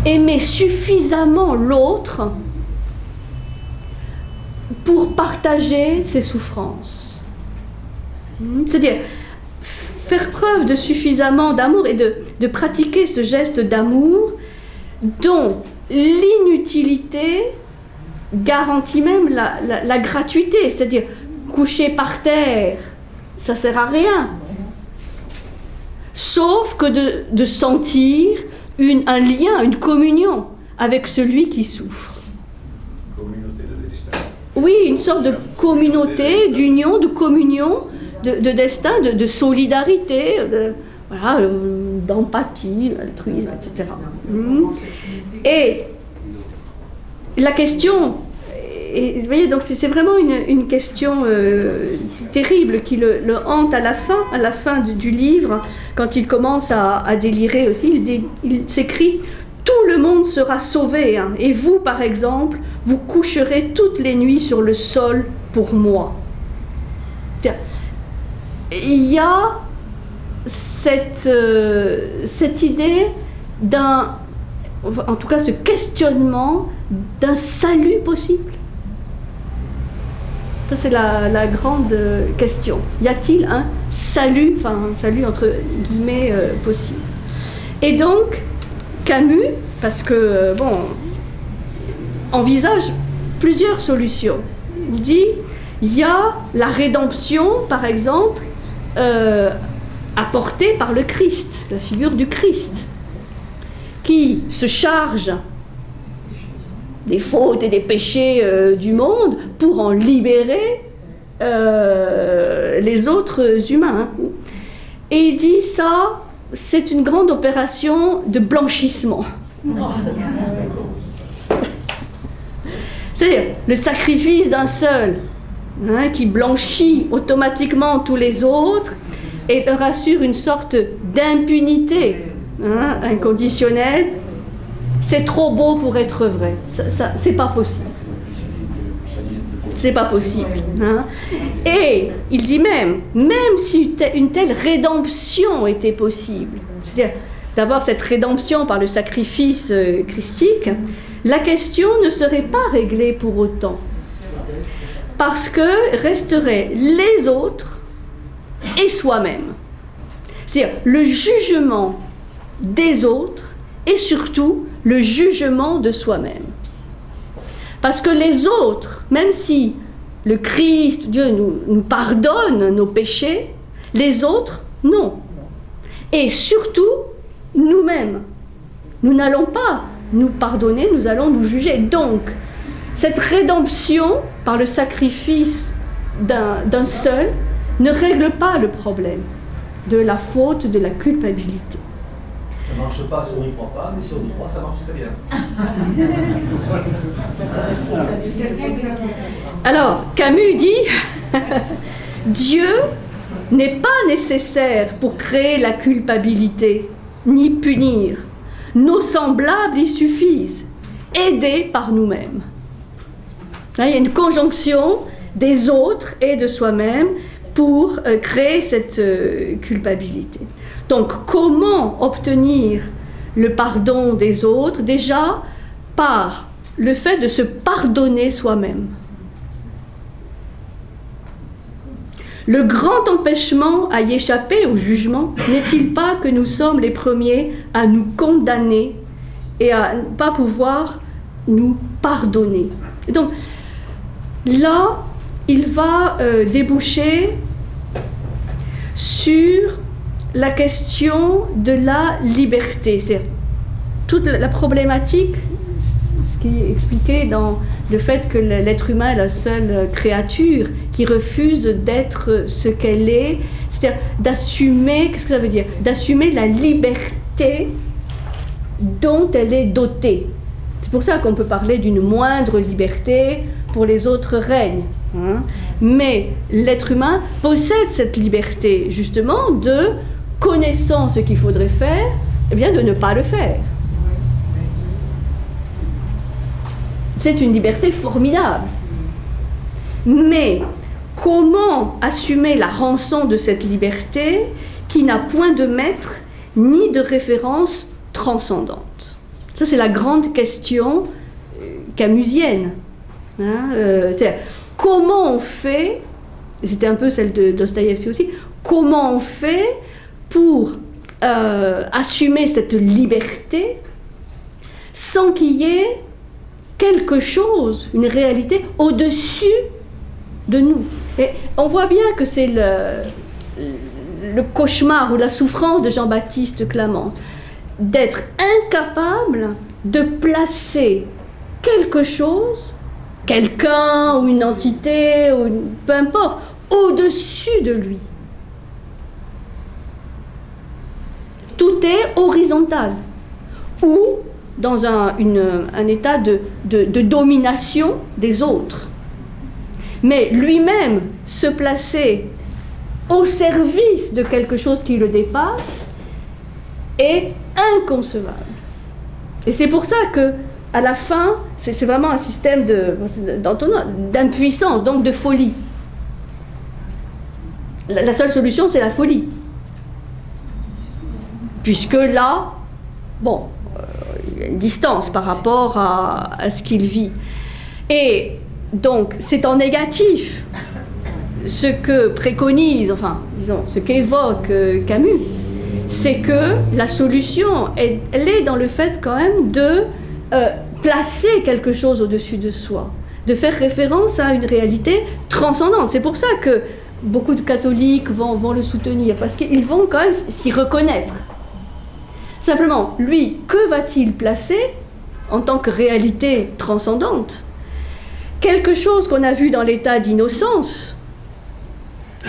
S1: aimer suffisamment l'autre pour partager ses souffrances. C'est-à-dire faire preuve de suffisamment d'amour et de pratiquer ce geste d'amour dont l'inutilité garantit même la gratuité. C'est-à-dire coucher par terre, ça ne sert à rien. Sauf que de sentir un lien, une communion avec celui qui souffre.
S4: Communauté de destin.
S1: Oui, une sorte de communauté, d'union, de communion, de destin, de solidarité, d'empathie, d'altruisme, etc. Et la question, et vous voyez, donc c'est vraiment une question terrible qui le hante à la fin du livre, quand il commence à délirer aussi. Il s'écrit « Tout le monde sera sauvé, hein, et vous, par exemple, vous coucherez toutes les nuits sur le sol pour moi. » Il y a cette idée en tout cas ce questionnement d'un salut possible. Ça, c'est la grande question. Y a-t-il un salut entre guillemets possible? Et donc, Camus, parce que, envisage plusieurs solutions. Il dit, il y a la rédemption, par exemple, apportée par le Christ, la figure du Christ, qui se charge des fautes et des péchés du monde pour en libérer les autres humains. Et il dit ça, c'est une grande opération de blanchissement. C'est-à-dire le sacrifice d'un seul, qui blanchit automatiquement tous les autres et leur assure une sorte d'impunité inconditionnelle. C'est trop beau pour être vrai. Ça, c'est pas possible. C'est pas possible. Et il dit même si une telle rédemption était possible, c'est-à-dire d'avoir cette rédemption par le sacrifice christique, la question ne serait pas réglée pour autant. Parce que resteraient les autres et soi-même. C'est-à-dire le jugement des autres et surtout le jugement de soi-même. Parce que les autres, même si le Christ, Dieu, nous pardonne nos péchés, les autres, non. Et surtout, nous-mêmes, nous n'allons pas nous pardonner, nous allons nous juger. Donc, cette rédemption par le sacrifice d'un seul ne règle pas le problème de la faute, de la culpabilité.
S4: Ça ne marche pas si on n'y croit pas, mais si on y croit, ça marche très bien.
S1: Alors, Camus dit Dieu n'est pas nécessaire pour créer la culpabilité, ni punir. Nos semblables y suffisent, aidés par nous-mêmes. Là, il y a une conjonction des autres et de soi-même pour créer cette culpabilité. Donc, comment obtenir le pardon des autres? Déjà, par le fait de se pardonner soi-même. Le grand empêchement à y échapper au jugement n'est-il pas que nous sommes les premiers à nous condamner et à ne pas pouvoir nous pardonner? Et donc, là, il va déboucher sur la question de la liberté. C'est-à-dire toute la problématique, ce qui est expliqué dans le fait que l'être humain est la seule créature qui refuse d'être ce qu'elle est, c'est-à-dire d'assumer, qu'est-ce que ça veut dire? D'assumer la liberté dont elle est dotée. C'est pour ça qu'on peut parler d'une moindre liberté pour les autres règnes. Mais l'être humain possède cette liberté, justement, de, connaissant ce qu'il faudrait faire, eh bien de ne pas le faire. C'est une liberté formidable. Mais comment assumer la rançon de cette liberté qui n'a point de maître ni de référence transcendante? Ça, c'est la grande question camusienne. Hein, c'est-à-dire, comment on fait, et c'était un peu celle de Dostoïevski aussi, comment on fait pour assumer cette liberté sans qu'il y ait quelque chose, une réalité au-dessus de nous. Et on voit bien que c'est le cauchemar ou la souffrance de Jean-Baptiste Clamence, d'être incapable de placer quelque chose, quelqu'un ou une entité, ou peu importe, au-dessus de lui. Tout est horizontal ou dans un état de domination des autres. Mais lui-même se placer au service de quelque chose qui le dépasse est inconcevable. Et c'est pour ça que à la fin, c'est vraiment un système d'impuissance, donc de folie. La seule solution, c'est la folie. Puisque là, bon, il y a une distance par rapport à ce qu'il vit. Et donc, c'est en négatif ce que préconise, enfin, disons, ce qu'évoque Camus, c'est que la solution, elle est dans le fait quand même de placer quelque chose au-dessus de soi, de faire référence à une réalité transcendante. C'est pour ça que beaucoup de catholiques vont le soutenir, parce qu'ils vont quand même s'y reconnaître. Simplement, lui, que va-t-il placer en tant que réalité transcendante? Quelque chose qu'on a vu dans l'état d'innocence,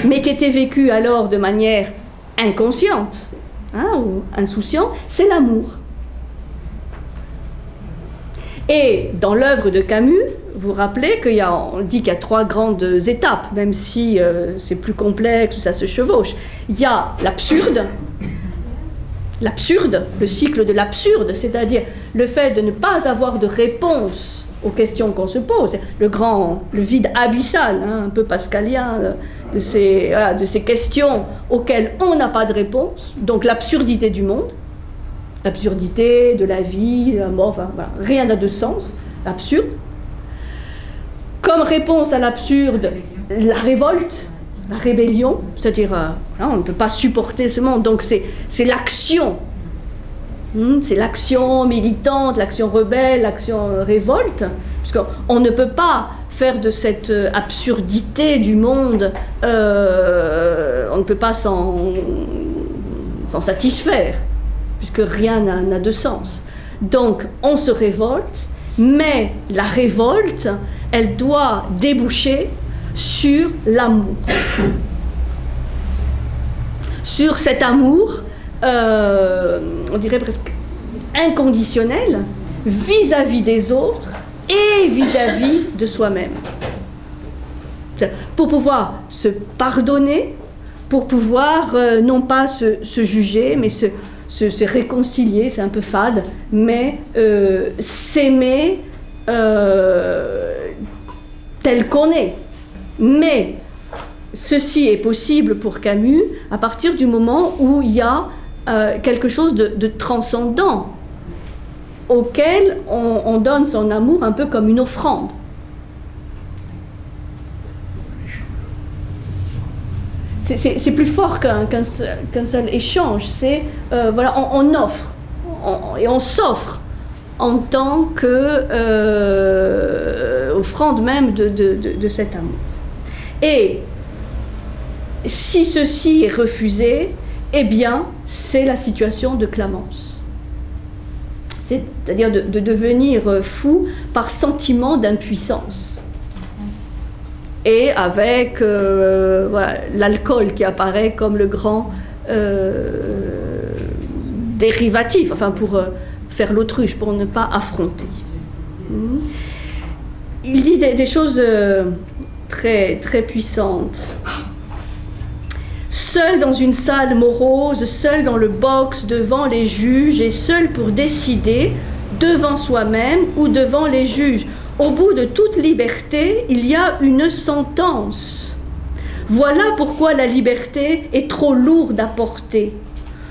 S1: mais qui était vécu alors de manière inconsciente, hein, ou insouciante, c'est l'amour. Et dans l'œuvre de Camus, vous vous rappelez on dit qu'il y a 3 grandes étapes, même si c'est plus complexe, ça se chevauche. Il y a l'absurde, le cycle de l'absurde, c'est-à-dire le fait de ne pas avoir de réponse aux questions qu'on se pose, le vide abyssal, hein, un peu pascalien, de ces questions auxquelles on n'a pas de réponse, donc l'absurdité du monde, l'absurdité de la vie, la mort, enfin, voilà, rien n'a de sens, absurde. Comme réponse à l'absurde, la révolte, la rébellion, c'est-à-dire on ne peut pas supporter ce monde, donc c'est l'action. C'est l'action militante, l'action rebelle, l'action révolte, parce qu'on ne peut pas faire de cette absurdité du monde, on ne peut pas s'en satisfaire, puisque rien n'a de sens. Donc on se révolte, mais la révolte, elle doit déboucher sur l'amour. Sur cet amour, on dirait presque inconditionnel, vis-à-vis des autres et vis-à-vis de soi-même. Pour pouvoir se pardonner, pour pouvoir non pas se juger, mais se réconcilier, c'est un peu fade, mais s'aimer tel qu'on est. Mais ceci est possible pour Camus à partir du moment où il y a quelque chose de transcendant auquel on donne son amour un peu comme une offrande. C'est plus fort qu'un seul échange. C'est voilà, on offre et on s'offre en tant que offrande même de cet amour. Et si ceci est refusé, eh bien, c'est la situation de Clamence. C'est-à-dire de devenir fou par sentiment d'impuissance. Et avec voilà, l'alcool qui apparaît comme le grand dérivatif, enfin pour faire l'autruche, pour ne pas affronter. Il dit des choses très, très puissantes. Seul dans une salle morose, seul dans le box devant les juges et seul pour décider devant soi-même ou devant les juges. Au bout de toute liberté, il y a une sentence. Voilà pourquoi la liberté est trop lourde à porter.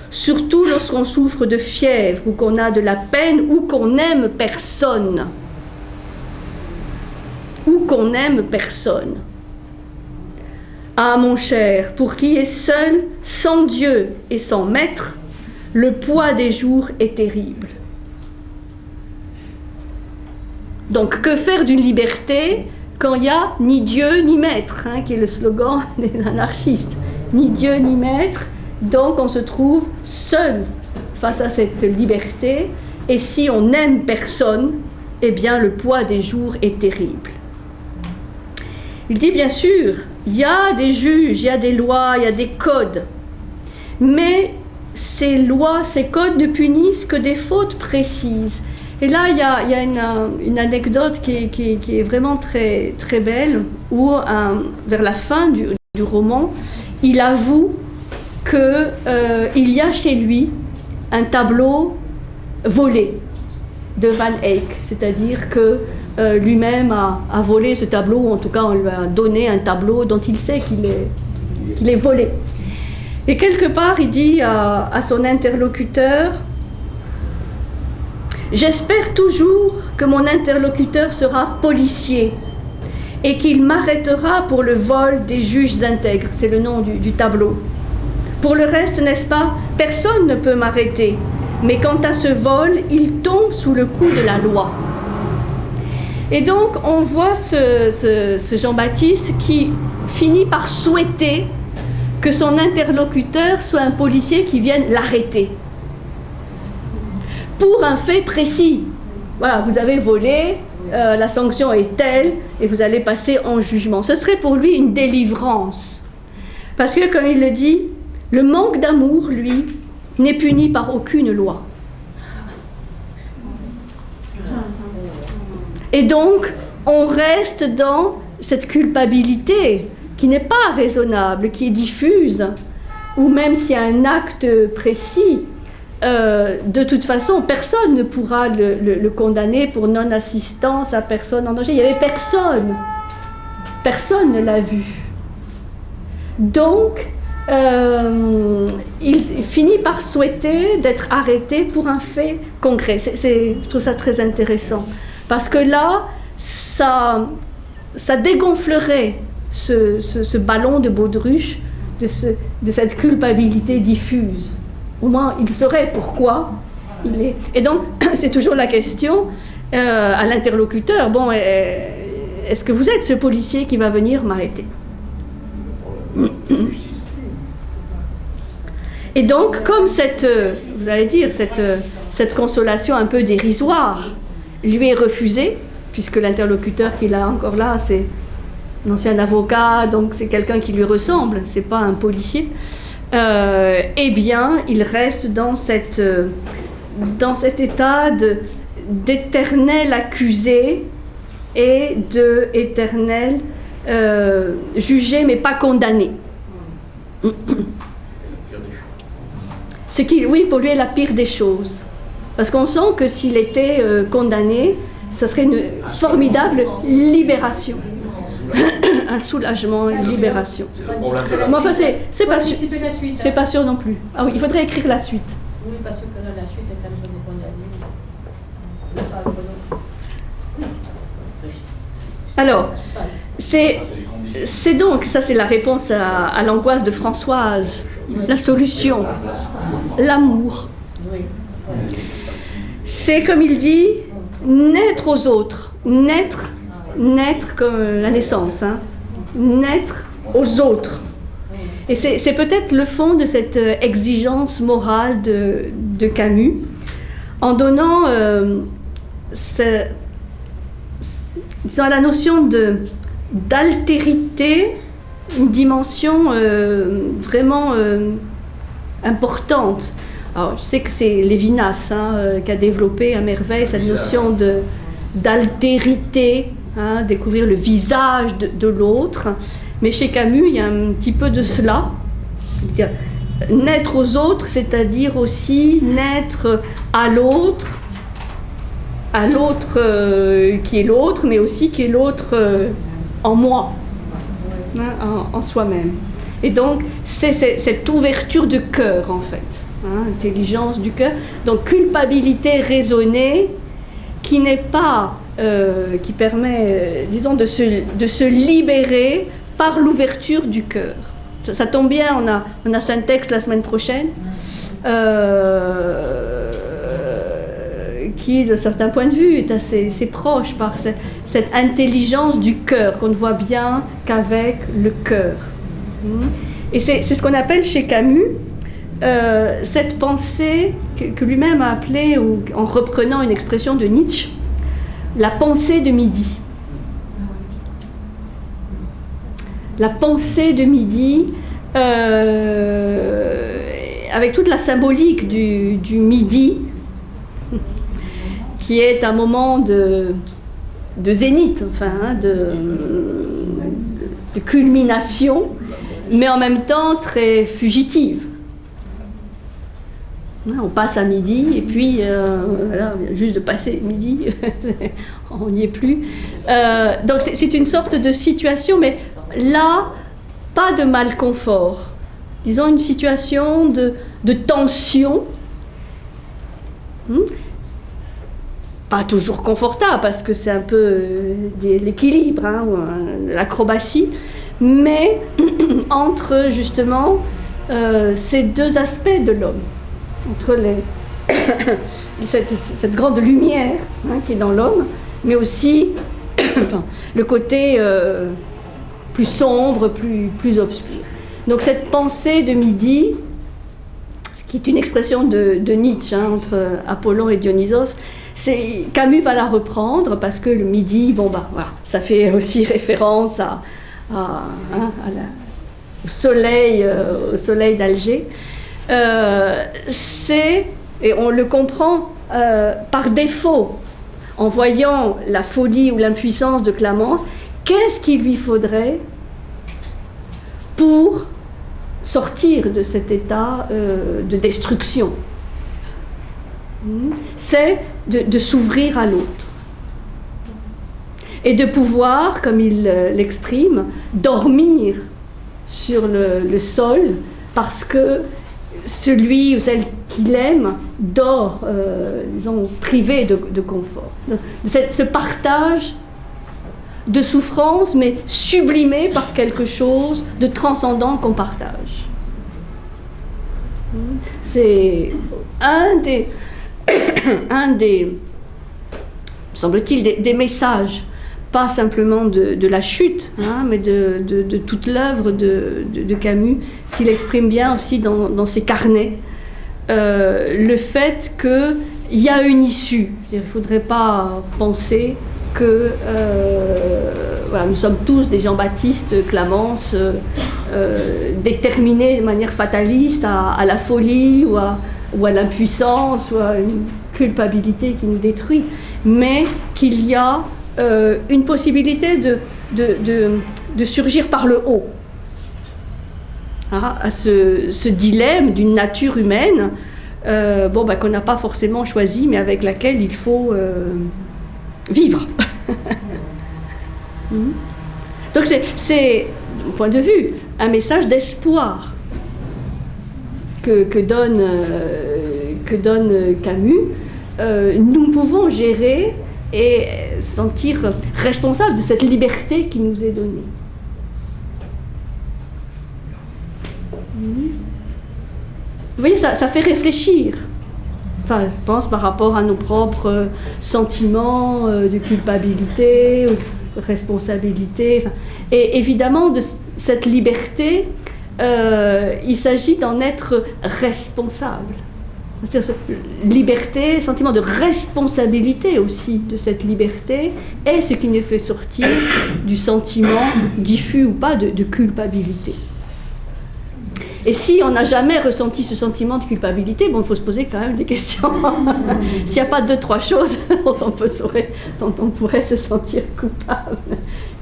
S1: surtout lorsqu'on souffre de fièvre ou qu'on a de la peine ou qu'on n'aime personne. Ou qu'on n'aime personne. Ah mon cher, pour qui est seul, sans Dieu et sans maître, le poids des jours est terrible. Donc que faire d'une liberté quand il n'y a ni Dieu ni maître, qui est le slogan des anarchistes. Ni Dieu ni maître, donc on se trouve seul face à cette liberté, et si on n'aime personne, eh bien le poids des jours est terrible. Il dit bien sûr, il y a des juges, il y a des lois, il y a des codes, mais ces lois, ces codes ne punissent que des fautes précises. Et là, il y a une anecdote qui est vraiment très, très belle, où vers la fin du roman, il avoue qu'il y a chez lui un tableau volé de Van Eyck, c'est-à-dire que lui-même a volé ce tableau, ou en tout cas on lui a donné un tableau dont il sait qu'il est volé. Et quelque part, il dit à son interlocuteur: « J'espère toujours que mon interlocuteur sera policier et qu'il m'arrêtera pour le vol des juges intègres. » C'est le nom du tableau. « Pour le reste, n'est-ce pas, personne ne peut m'arrêter. Mais quant à ce vol, il tombe sous le coup de la loi. » Et donc, on voit ce Jean-Baptiste qui finit par souhaiter que son interlocuteur soit un policier qui vienne l'arrêter. Pour un fait précis. Voilà, vous avez volé, la sanction est telle, et vous allez passer en jugement. Ce serait pour lui une délivrance. Parce que, comme il le dit, le manque d'amour, lui, n'est puni par aucune loi. Et donc, on reste dans cette culpabilité qui n'est pas raisonnable, qui est diffuse, ou même s'il y a un acte précis, de toute façon, personne ne pourra le condamner pour non-assistance à personne en danger. Il n'y avait personne. Personne ne l'a vu. Donc, il finit par souhaiter d'être arrêté pour un fait concret. Je trouve ça très intéressant. Parce que là, ça dégonflerait ce ballon de baudruche de cette culpabilité diffuse. Au moins, il saurait pourquoi il est. Et donc, c'est toujours la question à l'interlocuteur. Bon, est-ce que vous êtes ce policier qui va venir m'arrêter? Et donc, comme vous allez dire, cette consolation un peu dérisoire lui est refusée, puisque l'interlocuteur qu'il a encore là, c'est un ancien avocat, donc c'est quelqu'un qui lui ressemble, c'est pas un policier. Eh bien, il reste dans cet état d'éternel accusé et d'éternel jugé mais pas condamné. Ce qui, oui, pour lui est la pire des choses. Parce qu'on sent que s'il était condamné, ça serait une formidable libération. Un soulagement, une libération. Mais enfin, c'est pas sûr. C'est pas sûr non plus. Ah oui, il faudrait écrire la suite.
S5: Oui, parce que la suite est un peu condamné.
S1: Alors, c'est donc, ça c'est la réponse à l'angoisse de Françoise. La solution, l'amour. C'est comme il dit, naître aux autres, naître comme la naissance, naître aux autres. Et c'est peut-être le fond de cette exigence morale de Camus, en donnant disons, à la notion d'altérité une dimension vraiment importante. Alors, je sais que c'est Lévinas qui a développé à merveille cette notion d'altérité, découvrir le visage de l'autre. Mais chez Camus, il y a un petit peu de cela. Naître aux autres, c'est-à-dire aussi naître à l'autre qui est l'autre, mais aussi qui est l'autre en moi, en soi-même. Et donc, c'est cette ouverture de cœur, en fait. Intelligence du cœur. Donc culpabilité raisonnée qui n'est pas, qui permet, disons, de se libérer par l'ouverture du cœur. Ça tombe bien, on a Saint-Texte la semaine prochaine, qui, de certains points de vue, est assez proche par cette intelligence du cœur qu'on ne voit bien qu'avec le cœur. Et c'est ce qu'on appelle chez Camus cette pensée que lui-même a appelée, en reprenant une expression de Nietzsche, la pensée de midi. La pensée de midi, avec toute la symbolique du midi, qui est un moment de zénith, enfin, de culmination, mais en même temps très fugitive. On passe à midi, et puis, voilà, juste de passer midi, on n'y est plus. Donc c'est une sorte de situation, mais là, pas de malconfort. Disons une situation de tension, pas toujours confortable, parce que c'est un peu l'équilibre, l'acrobatie, mais entre justement ces deux aspects de l'homme, entre cette grande lumière qui est dans l'homme, mais aussi le côté plus sombre, plus obscur. Donc cette pensée de midi, ce qui est une expression de Nietzsche, entre Apollon et Dionysos, Camus va la reprendre parce que le midi, voilà, ça fait aussi référence au soleil d'Alger. Et on le comprend par défaut, en voyant la folie ou l'impuissance de Clamence, qu'est-ce qu'il lui faudrait pour sortir de cet état de destruction? C'est de s'ouvrir à l'autre et de pouvoir, comme il l'exprime, dormir sur le sol, parce que celui ou celle qu'il aime dort, disons, privé de confort. Ce partage de souffrance, mais sublimé par quelque chose de transcendant qu'on partage. C'est un des semble-t-il, des messages, pas simplement de la chute, mais de toute l'œuvre de Camus, ce qu'il exprime bien aussi dans ses carnets, le fait qu'il y a une issue. Il ne faudrait pas penser que voilà, nous sommes tous des Jean-Baptiste, Clamence, déterminés de manière fataliste à la folie ou à l'impuissance ou à une culpabilité qui nous détruit, mais qu'il y a une possibilité de surgir par le haut, à ce dilemme d'une nature humaine qu'on n'a pas forcément choisi, mais avec laquelle il faut vivre. Donc c'est, de mon point de vue, un message d'espoir que donne Camus. Nous pouvons gérer et sentir responsable de cette liberté qui nous est donnée. Vous voyez, ça fait réfléchir. Enfin, je pense par rapport à nos propres sentiments de culpabilité, ou de responsabilité. Et évidemment, de cette liberté, il s'agit d'en être responsable. C'est-à-dire liberté, sentiment de responsabilité aussi de cette liberté, est ce qui nous fait sortir du sentiment diffus ou pas de culpabilité. Et si on n'a jamais ressenti ce sentiment de culpabilité, il faut se poser quand même des questions. S'il n'y a pas 2-3 choses dont on pourrait se sentir coupable,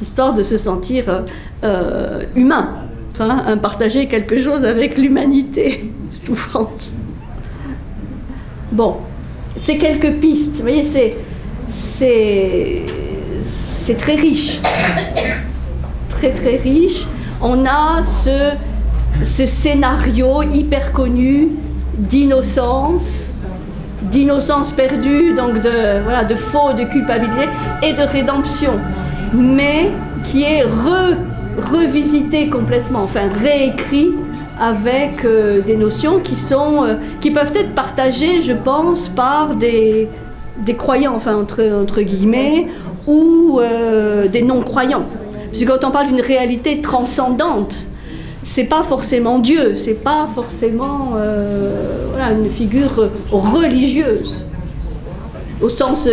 S1: histoire de se sentir humain, partager quelque chose avec l'humanité souffrante. Bon, c'est quelques pistes. Vous voyez, c'est très riche. Très, très riche. On a ce scénario hyper connu d'innocence perdue, donc de faux, de culpabilité et de rédemption, mais qui est revisité complètement, enfin réécrit avec des notions qui peuvent être partagées, je pense, par des croyants, enfin entre guillemets, ou des non-croyants. Parce que quand on parle d'une réalité transcendante, c'est pas forcément Dieu, c'est pas forcément une figure religieuse, au sens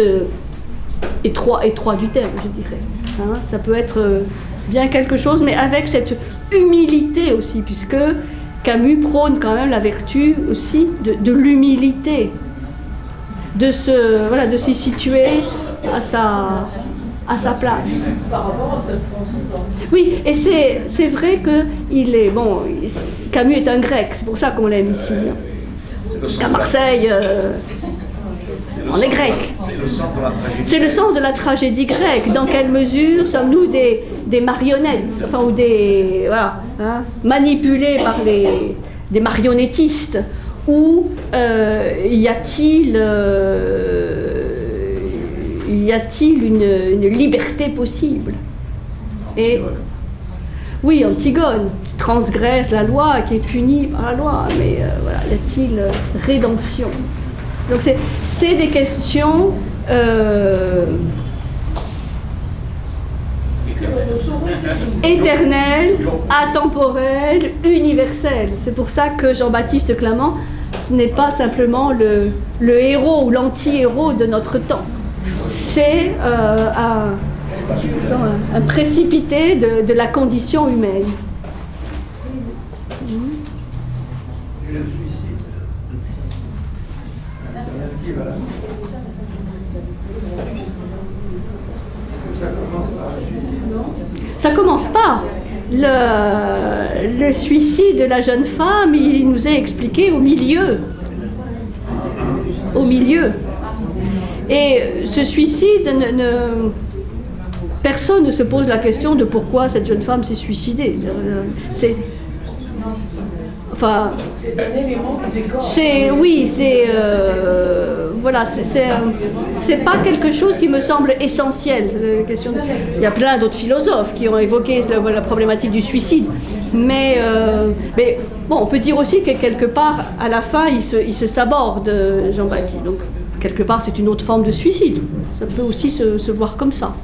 S1: étroit du terme, je dirais. Hein, ça peut être bien quelque chose, mais avec cette humilité aussi, puisque Camus prône quand même la vertu aussi de l'humilité, de s'y situer à sa place.
S2: Par rapport à cette transcendance.
S1: Oui, et c'est vrai que Camus est un grec, c'est pour ça qu'on l'aime ici. À Marseille, on est grec. C'est le sens de la tragédie grecque. Dans quelle mesure sommes-nous des marionnettes, ou manipulés par des marionnettistes, ou y a-t-il une liberté possible? Et oui, Antigone, qui transgresse la loi, qui est punie par la loi, mais y a-t-il rédemption? Donc c'est des questions éternelles, atemporelles, universelles. C'est pour ça que Jean-Baptiste Clement, ce n'est pas simplement le héros ou l'anti-héros de notre temps. C'est un précipité de la condition humaine.
S6: Et le suicide. L'alternative à la mort. Ça commence par le suicide, non?
S1: Ça commence pas. Le suicide de la jeune femme, il nous est expliqué au milieu. Au milieu. Et ce suicide, personne ne se pose la question de pourquoi cette jeune femme s'est suicidée. C'est pas quelque chose qui me semble essentiel. Il y a plein d'autres philosophes qui ont évoqué la problématique du suicide, mais bon, on peut dire aussi que quelque part, à la fin, il se saborde, Jean-Baptiste. Donc, quelque part, c'est une autre forme de suicide. Ça peut aussi se voir comme ça.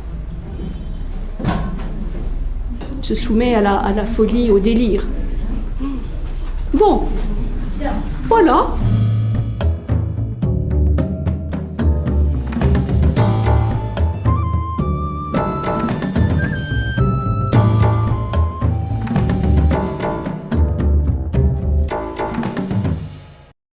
S1: Se soumet à la folie, au délire. Bon, voilà.